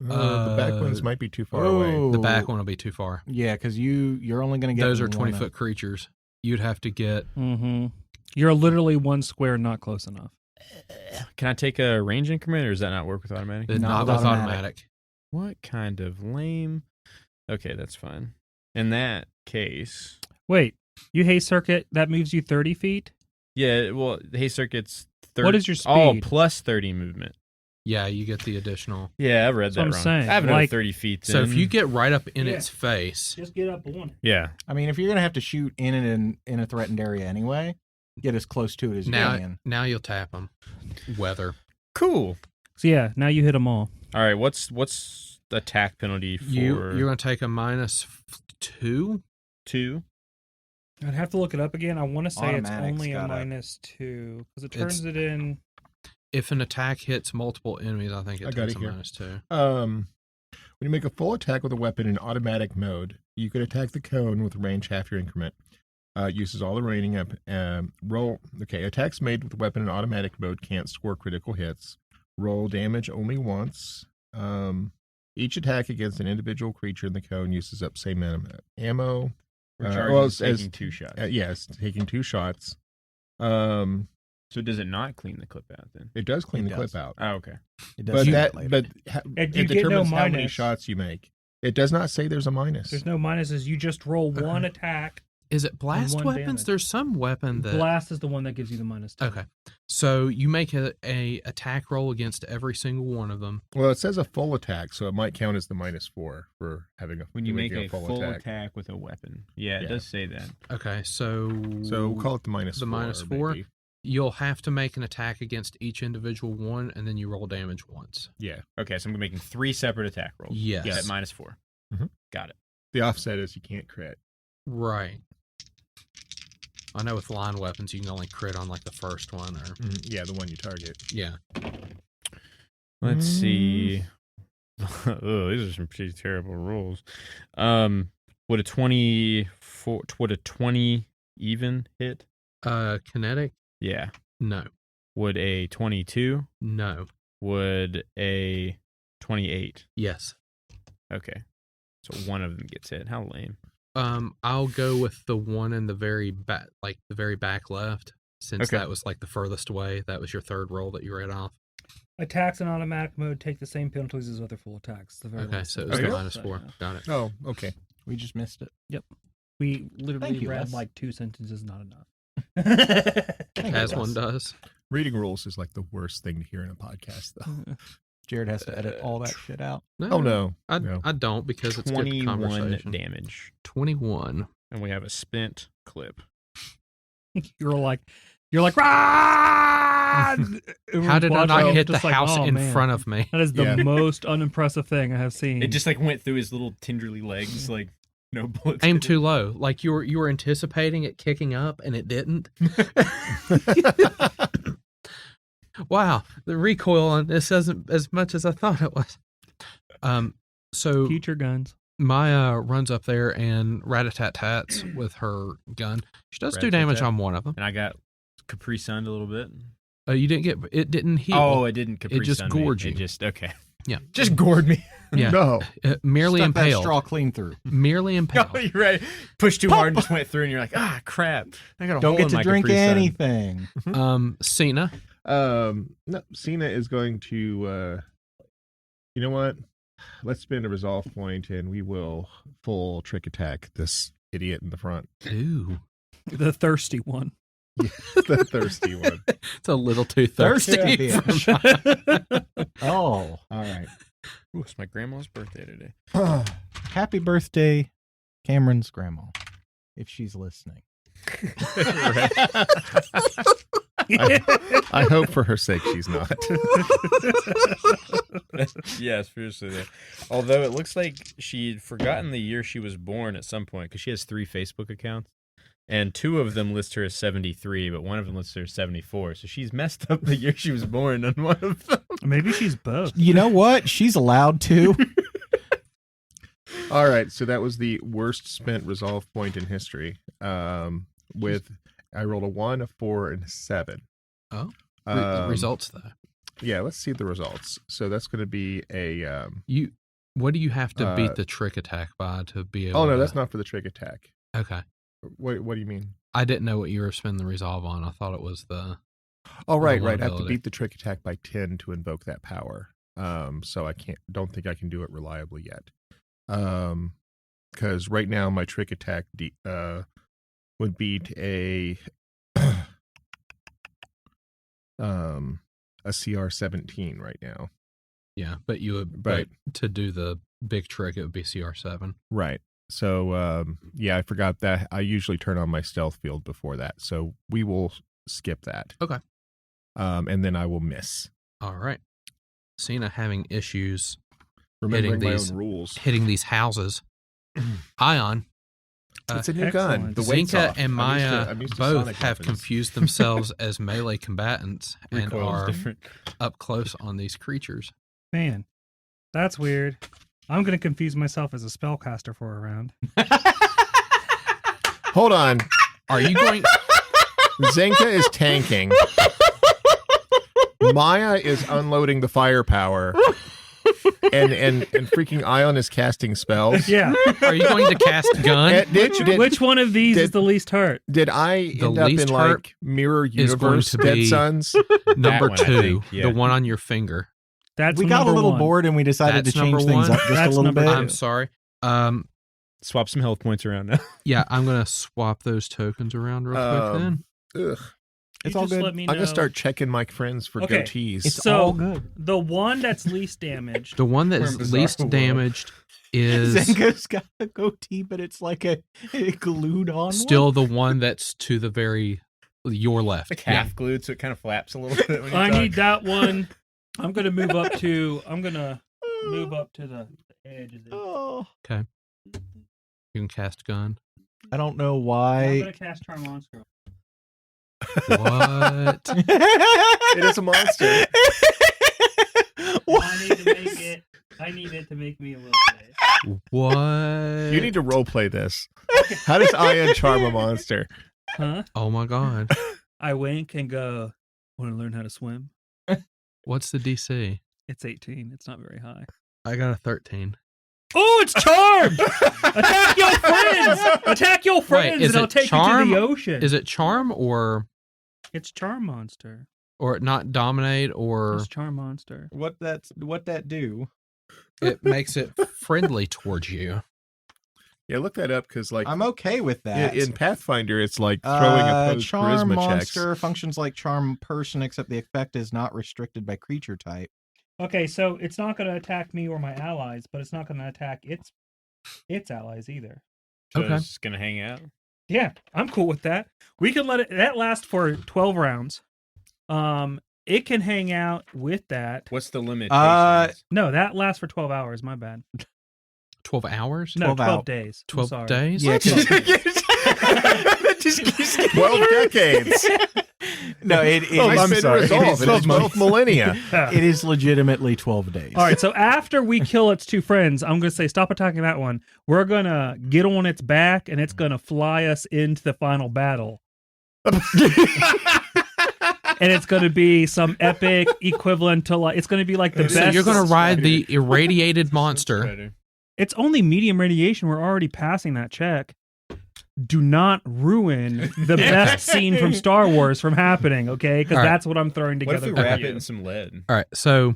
The back ones might be too far away. The back one will be too far. Yeah, because you're only going to get Those are one 20-foot creatures. You'd have to get. Mm-hmm. You're literally one square not close enough. Can I take a range increment, or does that not work with automatic? Not with with automatic. automatic. What kind of lame? Okay, that's fine. In that case, Wait, you haste circuit, that moves you 30 feet? yeah. Well, the haste circuit's 30. What is your Oh, speed? plus 30 movement. Yeah, you get the additional. Yeah, I read That's what that I'm wrong. saying. I have another Like- 30 feet. So if then. you get right up in Yeah. its face, Just get up on it. yeah, I mean, if you're going to have to shoot in a threatened area anyway, get as close to it as you can. now you'll tap them. Weather. cool. So yeah, now you hit them all. All right, what's the attack penalty for You're going to take a -2. 2? I'd have to look it up again. I want to say it's Automatic's only a gotta- -2 because it It's- turns it in. If an attack hits multiple enemies, I think I it got takes it a here. -2. When you make a full attack with a weapon in automatic mode, you can attack the cone with range half your increment. Uses all the remaining up. Roll. Okay, attacks made with the weapon in automatic mode can't score critical hits. Roll damage only once. Each attack against an individual creature in the cone uses up same amount of ammo. Taking 2 shots. Yes, taking 2 shots. So does it not clean the clip out then? It does clean It the does. clip out. Oh, okay. It But do that, later. but And you it get no determines how many minus. shots you make. It does not say there's a minus. There's no minuses. You just roll one attack. Is it blast one weapons? damage. There's some weapon that. Blast is the one that gives you the -2. Okay. So you make a attack roll against every single one of them. Well, it says a full attack, so it might count as the -4 for having a When you make making a full attack with a weapon. Yeah, it Yeah. does say that. Okay, so So we'll call it the -4. The -4? maybe. you'll have to make an attack against each individual one, and then you roll damage once. Yeah. Okay, so I'm making 3 separate attack rolls. Yes. Yes. At -4. Mhm. Got it. The offset is you can't crit. Right. I know with line weapons you can only crit on like the first one, or Yeah, the one you target. yeah. Let's see. Oh, these are some pretty terrible rules. Would a 20 even hit? Kinetic? Yeah. No. Would a 22? No. Would a 28? Yes. Okay. So one of them gets hit. How lame. I'll go with the one in the very back, like the very back left, since Okay. that was like the furthest away. That was your third roll that you read off. Attacks in automatic mode take the same penalties as other full attacks. The very Okay, last so it one. was Okay. the -4. Got it. Oh, okay. We just missed it. We literally Thank you, read Les. like 2 sentences, not enough. As one does. Reading rules is like the worst thing to hear in a podcast, though. Jared has to edit all that shit out. Oh, no. I, No. I don't, because it's good 21 conversation. damage. 21. And we have a spent clip. You're like, "Run!" How did I Watch not out, hit the just like, house "Oh, in man." front of me? That is the Yeah. most unimpressive thing I have seen. It just like went through his little tenderly legs, like no bullets. Aim hit too low. Like you were anticipating it kicking up and it didn't. Wow, the recoil on this isn't as much as I thought it was. So Future guns. Maia runs up there and rat-a-tat-tats with her gun. She does do damage Rat-a-tat-tat. on one of them. And I got Capri Sunned a little bit. You didn't get it. Didn't heal. Oh, it didn't Capri just Sun me. gored you. It just okay. Yeah. Just gored me. Yeah. No. Merely Stuck that impaled. straw clean through. Merely No, impaled. you're right. Pushed too hard and just went through, and you're like, ah, crap. I got a Don't hole get in to my drink Capri Sun. anything. Cyna. No, Cyna is going to You know what? Let's spend a resolve point, and we will full trick attack this idiot in the front. Ooh. The thirsty one. The thirsty one. It's a little too thirsty. Thirsty Oh, all right. Ooh, it's my grandma's birthday today. Happy birthday, Cameron's grandma, if she's listening. I hope for her sake she's not. Yeah, seriously. Though. Although it looks like she'd forgotten the year she was born at some point because she has 3 Facebook accounts. And 2 of them list her as 73, but one of them lists her as 74. So she's messed up the year she was born on one of them. Maybe she's both. You know what? She's allowed to. All right, so that was the worst spent resolve point in history. With I rolled a 1, a 4, and a 7. Oh, Um, results though. Yeah, let's see the results. So that's going to be a. What do you have to beat the trick attack by to be able? Oh no, to... that's not for the trick attack. Okay. What do you mean? I didn't know what you were spending the resolve on. I thought it was the. Oh right. the I have to ability. beat the trick attack by 10 to invoke that power. So I don't think I can do it reliably yet. Because right now my trick attack would beat a CR 17 right now. Yeah, but you would. Right. But to do the big trick, it would be CR7. Right. So yeah, I forgot that. I usually turn on my stealth field before that, so we will skip that. Okay. And then I will miss. All right. Cyna having issues Remembering my these- own rules. hitting these houses. Ion, It's a new gun. excellent. The weight's Zinka off. and Maya I'm used to both sonic have weapons. confused themselves as melee combatants and Recoil's are different. up close on these creatures. Man, that's weird. I'm going to confuse myself as a spellcaster for a round. Hold on. Are you going? Zenka is tanking. Maya is unloading the firepower. And freaking Ion is casting spells. Yeah. Are you going to cast gun? Which one of these is the least hurt? Did I The end up least in hurt like Mirror is going Universe to Dead be- Sons? Number one, I 2, think, yeah. the one on your finger. That's We got a number little one. bored and we decided That's to change number things one. up just a That's little number bit. two. I'm sorry. Swap some health points around now. Yeah, I'm gonna swap those tokens around real quick. Then Ugh. It's You all just good. let me I'm going know. to start checking my friends for Okay. goatees. It's So- all good. The one that's least damaged. the one that We're is in Bizarro least World. damaged is Zenka's got a goatee, but it's like a glued on still the one that's to the very your left. It's like Yeah. half glued, so it kind of flaps a little bit when you I talk. need that one. I'm going to move up to. I'm going to move up to the edge of it. Oh, You can cast gun. I don't know I'm why. going to cast Charm Monster. What? It is a monster. I need to make it. I need it to make me a little face. What? You need to roleplay this. How does Ion charm a monster? Huh? Oh my god. I wink and go, want to learn how to swim? What's the DC? It's 18. It's not very high. I got a 13. Oh, it's charmed! Attack your friends! Attack your friends is and I'll it take charm? you to the ocean. Is it charm or It's Charm Monster. not dominate or It's Charm Monster. what that do? it makes it friendly towards you? Yeah, look that up because, like, I'm okay with that. in Pathfinder, it's like throwing opposed charm charisma monster checks. functions like charm person, except the effect is not restricted by creature type. Okay, so it's not going to attack me or my allies, but it's not going to attack its allies either. So Okay. it's just gonna hang out. Yeah, I'm cool with that. We can let it that last for 12 rounds. It can hang out with that. What's the limit? No, that lasts for 12 hours. My bad. 12 hours? No, 12 12 out. days. I'm 12 sorry. days? Yeah, 'cause- Just keeps 12 decades. no, it I'm is, sorry. it is 12 millennia. it is legitimately 12 days. All right, so after we kill its 2 friends, I'm going to say stop attacking that one. We're going to get on its back, and it's going to fly us into the final battle. And it's going to be some epic equivalent to it's going to be like the So best. you're going to ride the irradiated monster. It's only medium radiation. We're already passing that check. Do not ruin the best scene from Star Wars from happening, okay? Because All right. that's what I'm throwing What if together. we for wrap you. it in some lead? All right. So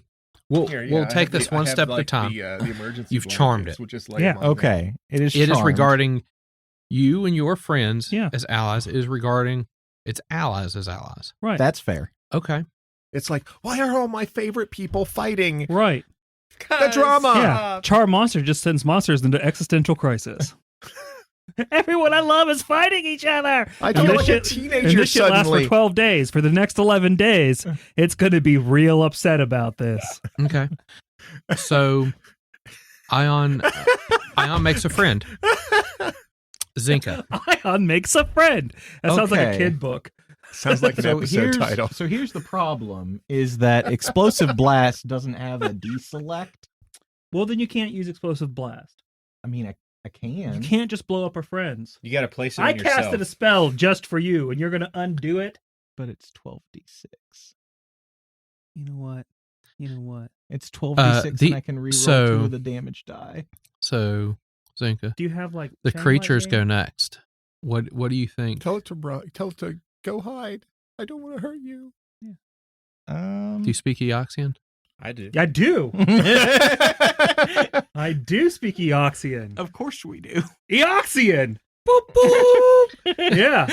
We'll Here, yeah, we'll I take have this I one have, step at a like, time. The emergency You've charmed blankets. it. We'll just lay Yeah. them on there. Okay, it is. It is charmed. regarding you and your friends Yeah. as allies. It is regarding its allies as allies. Right. That's fair. Okay. It's like, why are all my favorite people fighting? right. The drama. Yeah. Charm Monster just sends monsters into existential crisis. Everyone I love is fighting each other. I And feel this like a shit- teenager And this shit lasts suddenly. for 12 days. For the next 11 days, it's going to be real upset about this. Okay. So Ion makes a friend. Zinka. Ion makes a friend. That sounds like a Okay. kid book. Sounds like an episode title. So here's the problem: is that Explosive Blast doesn't have a deselect. Well, then you can't use Explosive Blast. I mean, I can. You can't just blow up our friends. You got to place it I on yourself. casted a spell just for you, and you're going to undo it? but it's 12d6. You know what? It's 12d6, the- and I can reroll so- 2 of the damage die. So Zinka, Do you have, like... the Chain creatures go Lightning? next. What do you think? Tell it to run. Tell it to go hide. I don't want to hurt you. Do you speak Eoxian? I do. I do. I do speak Eoxian. Of course we do. Eoxian! Boop, boop! Yeah.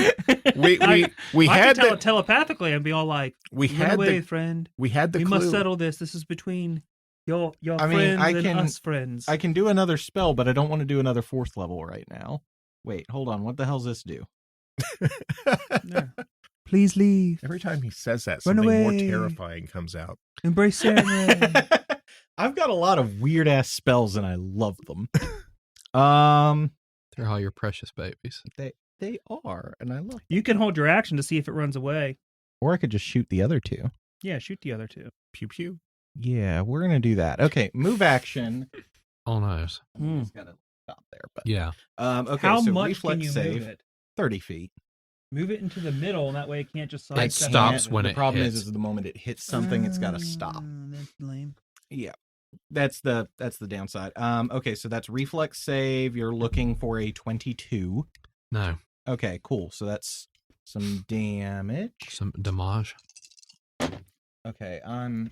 We I had can tell the it telepathically and be all like, we run had away, the friend. we had the We clue. must settle this. This is between your I mean, friends I and can- us friends. I can do another spell, but I don't want to do another 4th level right now. Wait, hold on. What the hell's this do? Yeah. Please leave. Every time he says that, Run something more away. terrifying comes out. Embrace Sarah. I've got a lot of weird ass spells, and I love them. They're all your precious babies. They are, and I love them. You can hold your action to see if it runs away. Or I could just shoot the other 2. Yeah, shoot the other 2. Pew pew. Yeah, we're gonna do that. Okay, move action. Oh noes. Hmm. Just gotta stop there. But Yeah. okay. How so much reflex can you save move it? 30 feet. Move it into the middle, and that way it can't just It sidestep stops it. when the it problem hits. is the moment it hits something, it's got to stop. That's lame. Yeah, that's the downside. Okay, so that's reflex save. You're looking for a 22. No. Okay, cool. So that's some damage. Some damage. Okay, I'm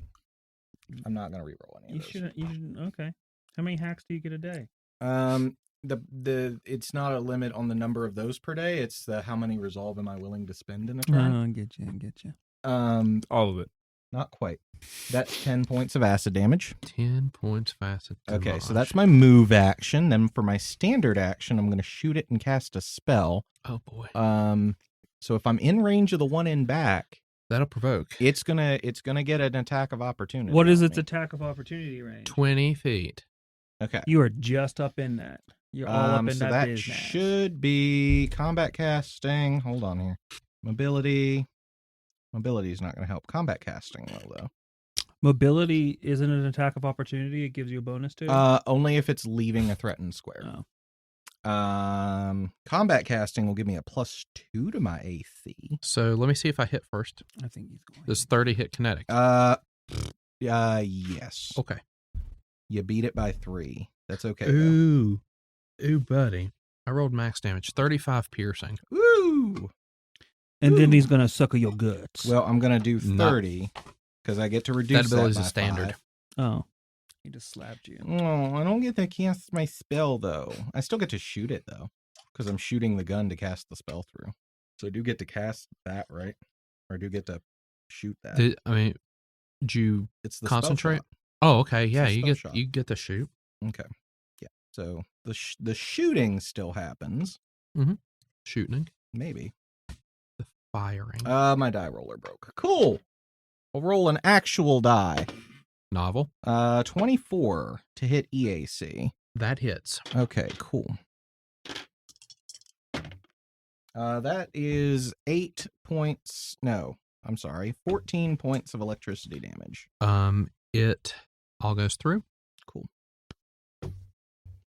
not gonna reroll any You of those. shouldn't. You shouldn't. Okay. How many hacks do you get a day? The it's not a limit on the number of those per day. It's the how many resolve am I willing to spend in a turn. I get you. All of it. Not quite. That's 10 points of acid damage. 10 points of acid damage. Okay, so that's my move action. Then for my standard action, I'm going to shoot it and cast a spell. Oh boy. So if I'm in range of the one in back, That'll provoke. it's gonna get an attack of opportunity. What is on its me. attack of opportunity range? 20 feet. Okay. You are just up in that. You're all up in So that that business. should be combat casting. Hold on here. Mobility. Mobility is not going to help. Combat casting will, though. Mobility isn't an attack of opportunity. It gives you a bonus to it. Only if it's leaving a threatened square. Oh. Combat casting will give me a +2 to my AC. So let me see if I hit first. I think he's going. Does 30 hit kinetic? Yes. Okay. You beat it by 3. That's okay. Though. Ooh. Ooh, buddy. I rolled max damage. 35 piercing. Woo! And then he's gonna suckle your guts. Well, I'm gonna do Not- 30 because I get to reduce That ability's by a standard. 5. Oh, he just slapped you. Oh, I don't get to cast my spell though. I still get to shoot it though, because I'm shooting the gun to cast the spell through. So I do get to cast that, right? Or I do get to shoot that. Did you It's the spell concentrate? shot. Oh, okay. Yeah, a you spell get shot. you get to shoot. Okay. Yeah. So the shooting still happens. Shooting. Maybe. The firing. My die roller broke. Cool. I'll roll an actual die. Novel. 24 to hit EAC. That hits. Okay, cool. That is 8 points. No, I'm sorry. 14 points of electricity damage. It all goes through. Cool.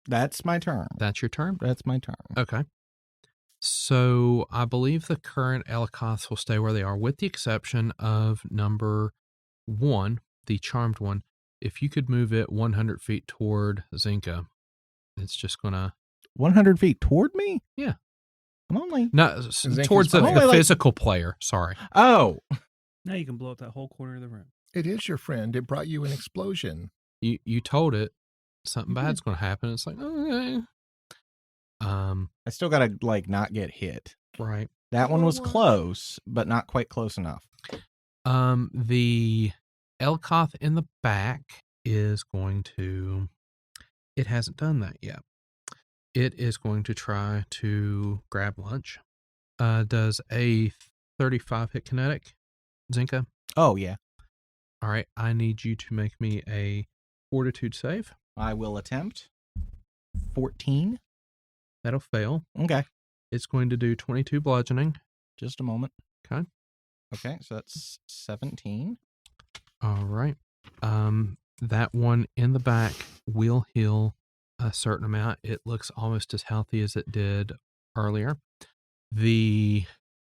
That's my turn. That's your turn. That's my turn. Okay. So I believe the current Elikoths will stay where they are, with the exception of number 1, the charmed one. If you could move it 100 feet toward Zenka, it's just gonna 100 feet toward me? Yeah. I'm only. towards only the like- physical player. Sorry. Oh. Now you can blow up that whole corner of the room. It is your friend. It brought you an explosion. You told it something bad's going to happen. It's like, okay. I still gotta like not get hit. Right. That one was close, but not quite close enough. The Elkoth in the back is going to. It hasn't done that yet. It is going to try to grab lunch. Does a 35 hit kinetic, Zenka? Oh yeah, All right. I need you to make me a fortitude save. I will attempt. 14. That'll fail. Okay, It's going to do 22 bludgeoning. just a moment. Okay. Okay, so that's 17. All right. That one in the back will heal a certain amount. It looks almost as healthy as it did earlier. The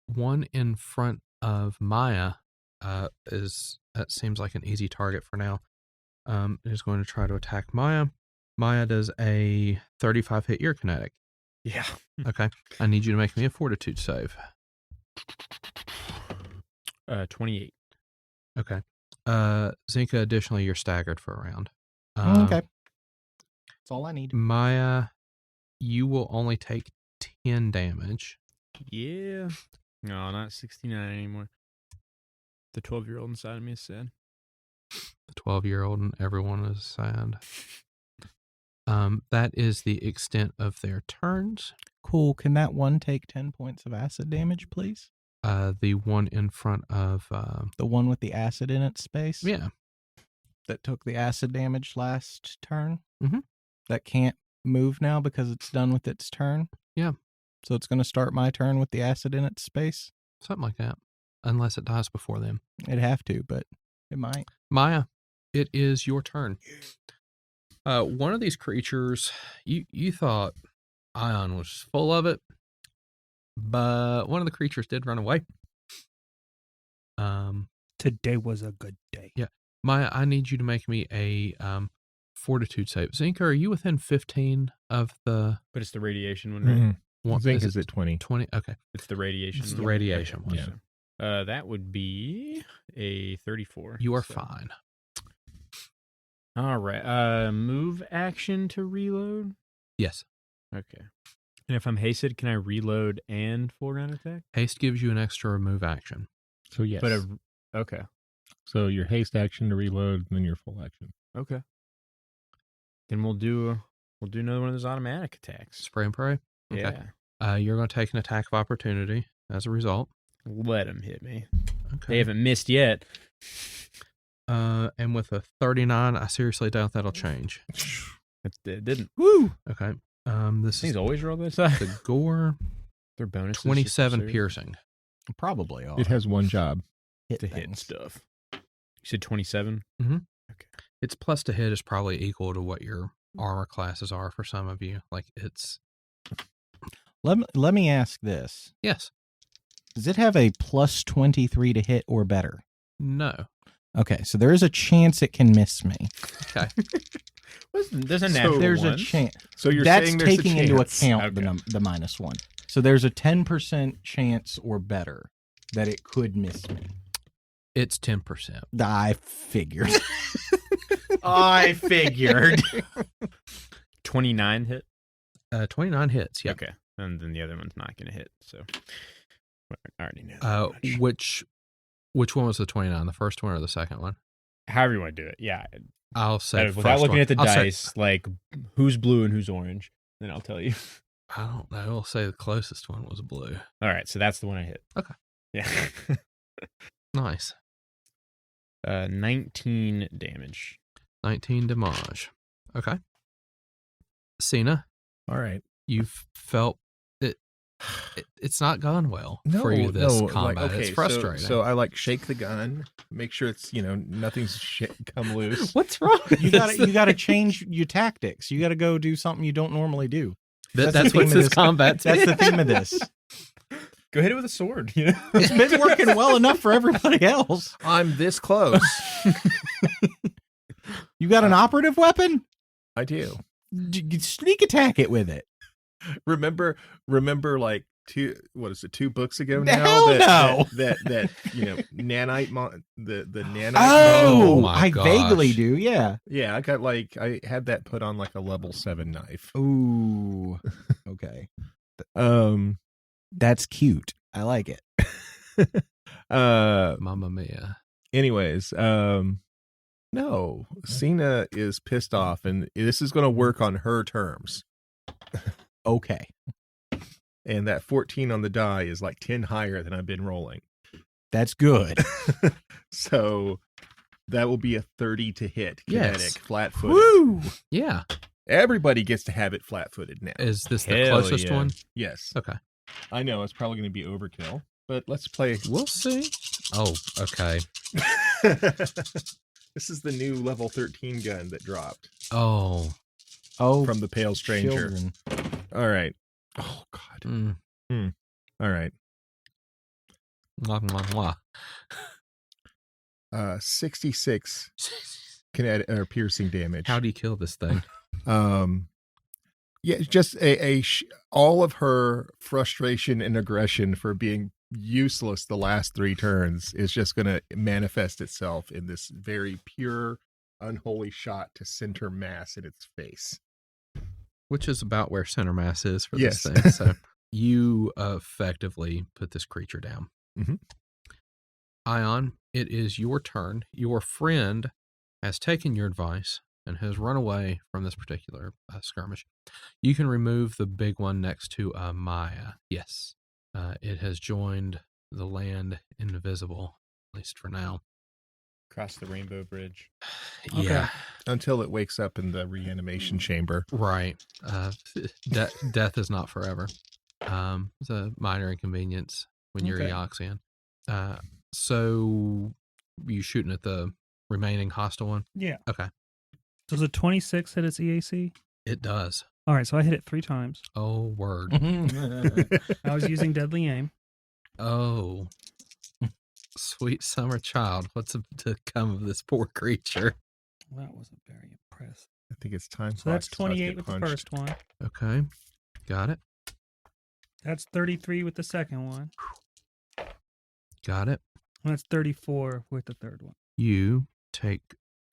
one in front of Maia that seems like an easy target for now. Is going to try to attack Maia. Maia does a 35 hit your kinetic. Yeah. Okay. I need you to make me a fortitude save. 28. Okay. Zenka, additionally, you're staggered for a round. Okay, that's all I need. Maia, you will only take 10 damage. Yeah. No, not 69 anymore. The 12-year-old inside of me is sad. The 12-year-old and everyone is sad. That is the extent of their turns. Cool. Can that one take 10 points of acid damage, please? The one in front of The one with the acid in its space? yeah. That took the acid damage last turn? Mhm. That can't move now because it's done with its turn? Yeah. So it's going to start my turn with the acid in its space? Something like that. Unless it dies before them. It'd have to, but it might. Maia, it is your turn. One of these creatures, you thought Ion was full of it, but one of the creatures did run away. Today was a good day. Yeah. Maia, I need you to make me a fortitude save. Zenka, are you within 15 of the But it's the radiation one, right? Mhm. one? I think is is at 20. 20? Okay. It's the radiation. It's the one. radiation Okay, one. so, that would be a 34. You are so. fine. All right. Move action to reload. Yes. Okay. And if I'm hasted, can I reload and full round attack? Haste gives you an extra move action. So yes. But okay. So your haste action to reload, and then your full action. Okay. Then we'll do another one of those automatic attacks. Spray and pray. Okay. Yeah. You're going to take an attack of opportunity as a result. Let them hit me. They Okay. haven't missed yet. And with a 39, I seriously doubt that'll change. It didn't. Woo! Okay. This Things is always roll this side. the gore. Their bonuses. 27 just piercing. Probably are. It has one job. hit to hit things. stuff. You said 27? Its plus to hit is probably equal to what your armor classes are for some of you. Like it's Let me ask this. yes. Does it have a plus 23 to hit or better? No. Okay, so there is a chance it can miss me. Okay. There's a natural There's one. a chance. So you're That's saying there's a taking into chance. account Okay. the minus one. So there's a 10% chance or better that it could miss me. It's 10%. I figured. I figured. 29 hit? 29 hits. Yeah. Okay. And then the other one's not going to hit. So I already know. that much. Which one was the 29? The first one or the second one? However you want to do it. Yeah. I'll say Without first looking one. at the I'll say- dice, like who's blue and who's orange, then I'll tell you. I don't know. I'll say the closest one was blue. All right. So that's the one I hit. Okay. Yeah. Nice. 19 damage. 19 damage. Okay. Cyna, All right. you've felt it. It's not gone well No, for you this no, combat. like, okay, it's frustrating. So I like shake the gun, make sure it's nothing's come loose. What's wrong? You gotta change your tactics. You gotta go do something you don't normally do. That's the what's theme of this this- combat. That's the theme of this. Go hit it with a sword. It's been working well enough for everybody else. I'm this close. You got an operative weapon? I do. Sneak attack it with it. Remember, like 2 books ago Hell now? no! That nanite the nanite. Oh, my I vaguely gosh. do. Yeah. Yeah, I had that put on like a level 7 knife. Ooh. Okay. Um. That's cute. I like it. Mamma mia. Anyways, no, Cyna is pissed off, and this is going to work on her terms. Okay. And that 14 on the die is like 10 higher than I've been rolling. That's good. So that will be a 30 to hit kinetic, Yes. flat-footed. Woo! Yeah. Everybody gets to have it flat-footed now. Is this the Hell closest yeah. one? Yes. Okay. I know it's probably going to be overkill, but let's play. We'll see. Oh, okay. This is the new level 13 gun that dropped Oh. Oh, from the Pale Stranger. children. All right. Oh, God. Mm. All right. Mwah, mwah, mwah. 66 kinetic or piercing damage. How do you kill this thing? Yeah, just all of her frustration and aggression for being useless the last 3 turns is just going to manifest itself in this very pure, unholy shot to center mass in its face. Which is about where center mass is for Yes. this thing. So you effectively put this creature down. Mhm. Ion, it is your turn. Your friend has taken your advice and has run away from this particular skirmish. You can remove the big one next to Maia. Yes. It has joined the land invisible, at least for now. Across the Rainbow Bridge. Okay. Yeah, Until it wakes up in the reanimation chamber. right. Death is not forever. It's a minor inconvenience when you're Okay. Eoxian. So you shooting at the remaining hostile one? Yeah. Okay. Does a 26 hit its EAC? It does. All right, so I hit it 3 times. Oh, word. I was using deadly aim. Oh, sweet summer child. What's to come of this poor creature? Well, that wasn't very impressive. I think it's time. So that's clock starts to 28 get with the punched. first one. Okay. Got it. That's 33 with the second one. Got it. And that's 34 with the third one. You take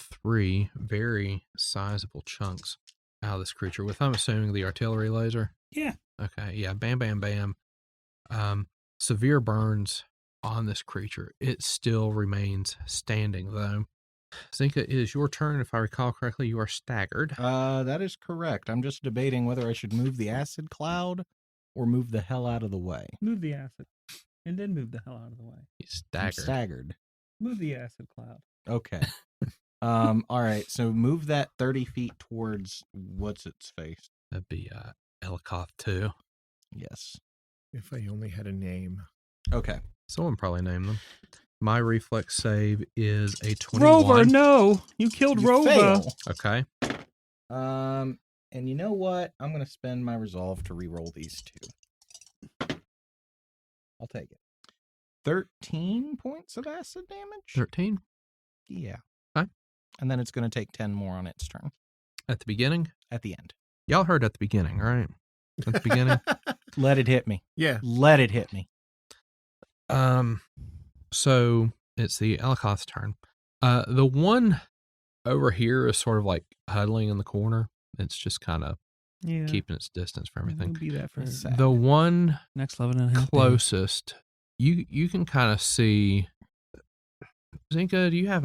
3 very sizable chunks out of this creature with, I'm assuming, the artillery laser. Yeah. Okay. Yeah. Bam, bam, bam. Severe burns on this creature. It still remains standing, though. Zenka, it is your turn. If I recall correctly, you are staggered. That is correct. I'm just debating whether I should move the acid cloud or move the hell out of the way. Move the acid. And then move the hell out of the way. He's I'm staggered. staggered. Move the acid cloud. Okay. All right. So move that 30 feet towards what's its face. That'd be Elikoth, too. Yes. If I only had a name. Okay. Someone probably named them. My reflex save is a 21. Rover, no! You killed You Rover. fail. Okay. And you know what? I'm gonna spend my resolve to re-roll these 2. I'll take it. 13 points of acid damage? 13 Yeah. Okay. And then it's gonna take 10 more on its turn at the beginning. at the end. Y'all heard at the beginning, right? At the beginning. Let it hit me. Yeah. Let it hit me. So it's the Elikoth's turn. The one over here is sort of like huddling in the corner. It's just kind of Yeah. keeping its distance from everything. It'll be that for That's sad. The one next 11 and a half. closest, you can kind of see. Zenka, do you have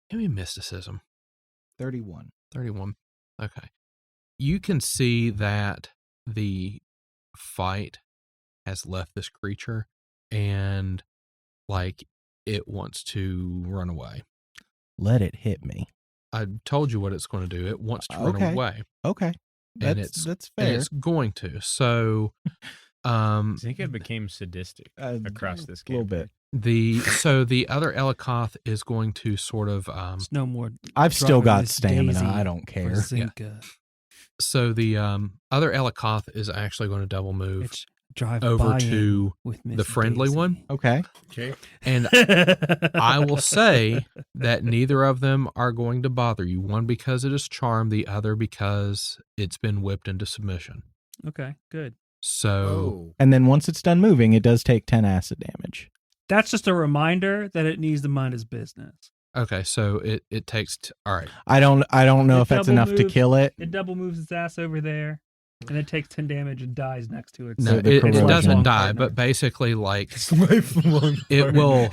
give me mysticism? 31. 31. Okay. You can see that the fight has left this creature and like it wants to run away. Let it hit me. I told you what it's going to do. It wants to run Okay. away. Okay. And That's and fair. it's going to. So I think it became sadistic A across this little game. bit. the other Elikoth is going to sort of It's no more. I've still driving got this stamina. Daisy I don't for care. Zenka. so the other Elikoth is actually going to double move It's drive over by to with the Miss friendly Daisy. one. Okay. Okay. And I will say that neither of them are going to bother you. One because it is charmed, the other because it's been whipped into submission. Okay, good. So And then once it's done moving, it does take 10 acid damage. That's just a reminder that it needs to mind its business. okay, so it takes all right. I don't know It if that's double enough to moves. kill it. It double moves its ass over there, and it takes 10 damage and dies next to it. No, the it corrosion. doesn't die, Partner. but basically, like It's lifelong. it will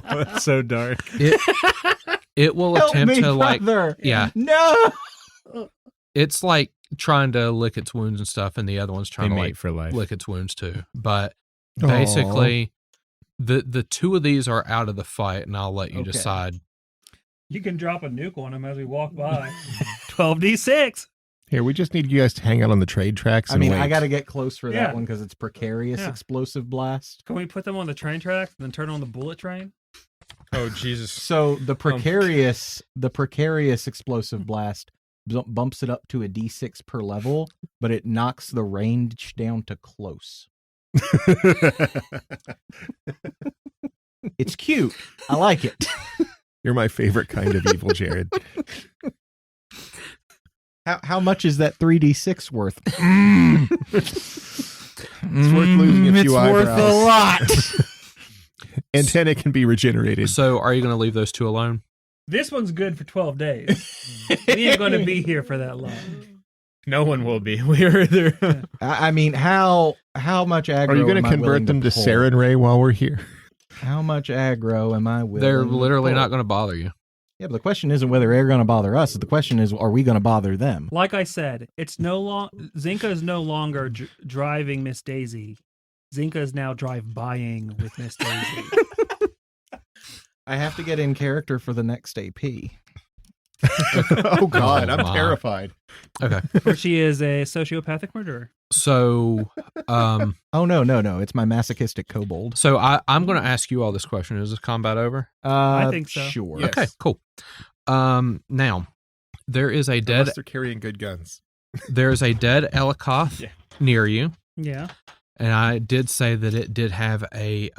That's so dark. it will Help attempt me, to like brother. yeah. No. It's like trying to lick its wounds and stuff, and the other one's They trying to mate like for life. lick its wounds too. But basically, the two of these are out of the fight, and I'll let you Okay. decide. You can drop a nuke on them as we walk by. 12d6. Here, we just need you guys to hang out on the trade tracks. I And mean, wait. I got to get close for Yeah. that one because it's precarious Yeah. explosive blast. Can we put them on the train tracks and then turn on the bullet train? Oh Jesus! So the precarious explosive blast bumps it up to a D6 per level, but it knocks the range down to close. It's cute. I like it. You're my favorite kind of evil, Jared. How much is that 3D6 worth? It's worth losing a few It's worth eyebrows. a lot. Antenna can be regenerated. So, are you going to leave those two alone? This one's good for 12 days. We ain't going to be here for that long. No one will be. We are there. I mean, how much aggro Are you going am to I convert willing them to pull? Sarin Ray while we're here? How much aggro am I willing? They're to literally pull? not going to bother you. Yeah, but the question isn't whether they're going to bother us. The question is, are we going to bother them? Like I said, it's Zenka is no longer driving Miss Daisy. Zenka is now drive-buying with Miss Daisy. I have to get in character for the next AP. Oh God, Oh, I'm my. terrified. Okay. Where she is a sociopathic murderer. So, Oh no! It's my masochistic kobold. so I'm going to ask you all this question. Is this combat over? I think so. Sure. Yes. Okay, cool. Now there is a dead Unless they're carrying good guns. Elikoth Yeah. near you, Yeah. and I did say that it did have a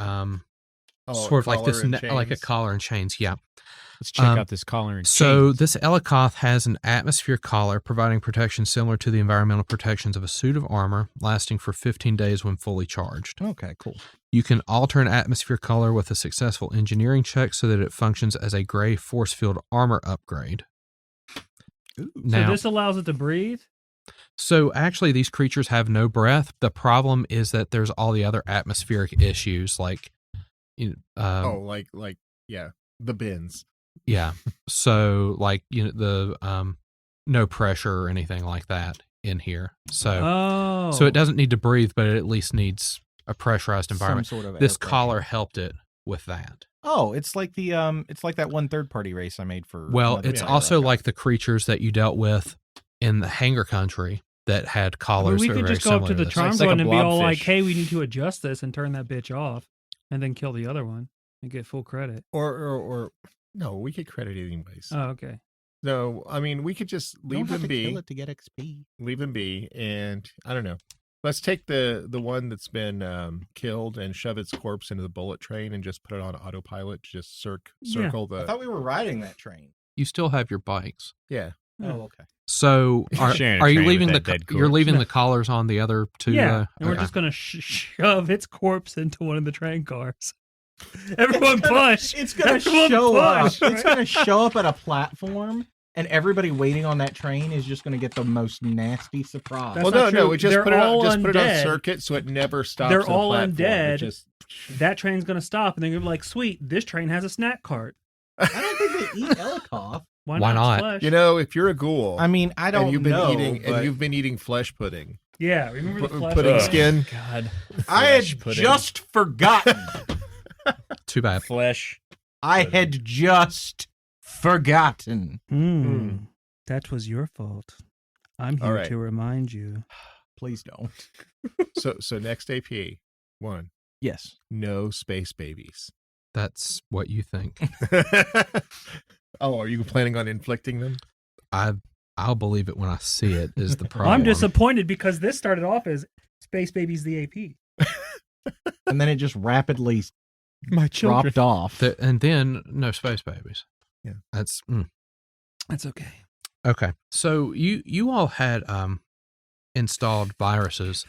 sort of like this like a collar and chains. Yeah. Let's check out this collar and So chains. this Elikoth has an atmosphere collar providing protection similar to the environmental protections of a suit of armor, lasting for 15 days when fully charged. Okay, cool. You can alter an atmosphere color with a successful engineering check so that it functions as a gray force field armor upgrade. Now, So this allows it to breathe? so actually these creatures have no breath. The problem is that there's all the other atmospheric issues like Yeah, the bins. yeah. So like the no pressure or anything like that in here. So Oh. it doesn't need to breathe, but it at least needs a pressurized environment. Some sort of This air collar pressure. helped it with that. Oh, it's like it's like that one third-party race I made for. Well, another it's player also I got. like the creatures that you dealt with in the Hanger Country that had I mean, collars. we that could were very just go up to similar the this. charm It's like zone a and be all like, blobfish. hey, we need to adjust this and turn that bitch off and then kill the other one and get full credit. Or no, we could credit it anyways. Oh, okay. No, I mean we could just You don't leave have them to kill be. it to get XP. Leave them be, and I don't know. Let's take the one that's been killed and shove its corpse into the bullet train and just put it on autopilot. Just Yeah. circle I the. thought we were riding that train. You still have your bikes. Yeah. Yeah. Oh, okay. So Sharing a are you train leaving with the that dead you're corpse. leaving the collars on the other two? Yeah. And we're okay. just going to shove its corpse into one of the train cars. Everyone push. It's gonna Everyone show up. push, It's right? gonna show up at a platform, and everybody waiting on that train is just gonna get the most nasty surprise. That's Well, not no, true. we just They're put it on, all just put it on undead. circuit so it never stops. They're at the all platform. It undead. just- That train's going to stop and they're going to be like, sweet, this train has a snack cart. I don't think they eat Elikoth. Why Why not? not? Flesh? You know, if you're a ghoul, I mean, I don't and you've been know. eating but and you've been eating flesh pudding, Yeah, remember the flesh? pudding Ugh. skin. God. I had Flesh pudding. just forgotten. Too bad. Flesh. I had just forgotten. That was your fault. I'm All here right. to remind you. Please don't. So next AP one, Yes. no space babies. That's what you think. Oh, are you planning on inflicting them? I'll believe it when I see it. Is the problem? I'm disappointed because this started off as Space Babies the AP. And then it just rapidly My dropped off. And then no space babies. Yeah. That's That's okay. okay. So you all had installed viruses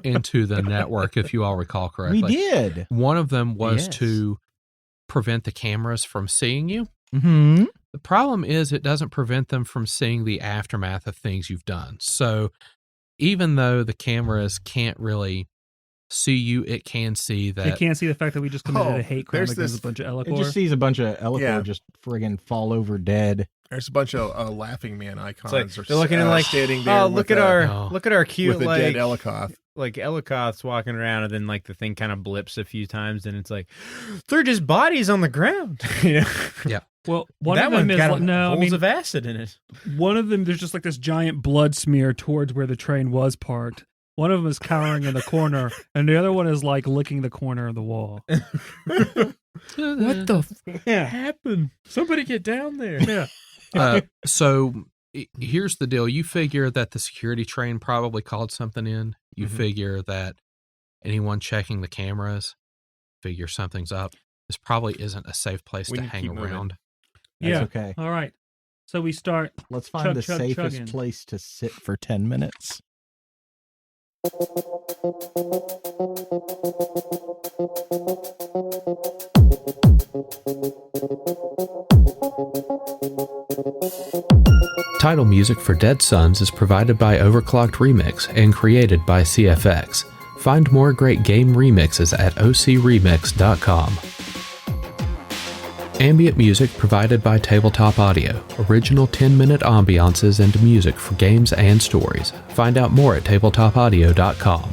into the network, if you all recall correctly. We did. One of them was Yes. to prevent the cameras from seeing you. Mm-hmm. The problem is it doesn't prevent them from seeing the aftermath of things you've done. So even though the cameras can't really see you, it can see They that. can't see the fact that we just committed Oh, a hate crime there's against this- a bunch of It just Elicor. sees a bunch of Elicor Yeah. just friggin' fall over dead. There's a bunch of laughing man icons. It's like or they're looking at like, standing there. oh, look with at a- No. our cute with a like dead Elikoth. like Elikoth's walking around, and then like the thing kind of blips a few times, and it's like they're just bodies on the ground. You know? Well, one that of them one's is got like, no, I holes mean, of acid in it. one of them, there's just like this giant blood smear towards where the train was parked. One of them is cowering in the corner, and the other one is like licking the corner of the wall. What the happened? Somebody get down there. Yeah. So here's the deal. You figure that the security train probably called something in. You Mhm. figure that anyone checking the cameras figure something's up. This probably isn't a safe place We to need to hang keep moving. around. That's Yeah. okay. All right. So we start. Let's find Chug, the chug, safest chugging. place to sit for 10 minutes. Title music for Dead Sons is provided by Overclocked Remix and created by CFX. Find more great game remixes at ocremix.com. Ambient music provided by Tabletop Audio. Original 10-minute ambiances and music for games and stories. Find out more at tabletopaudio.com.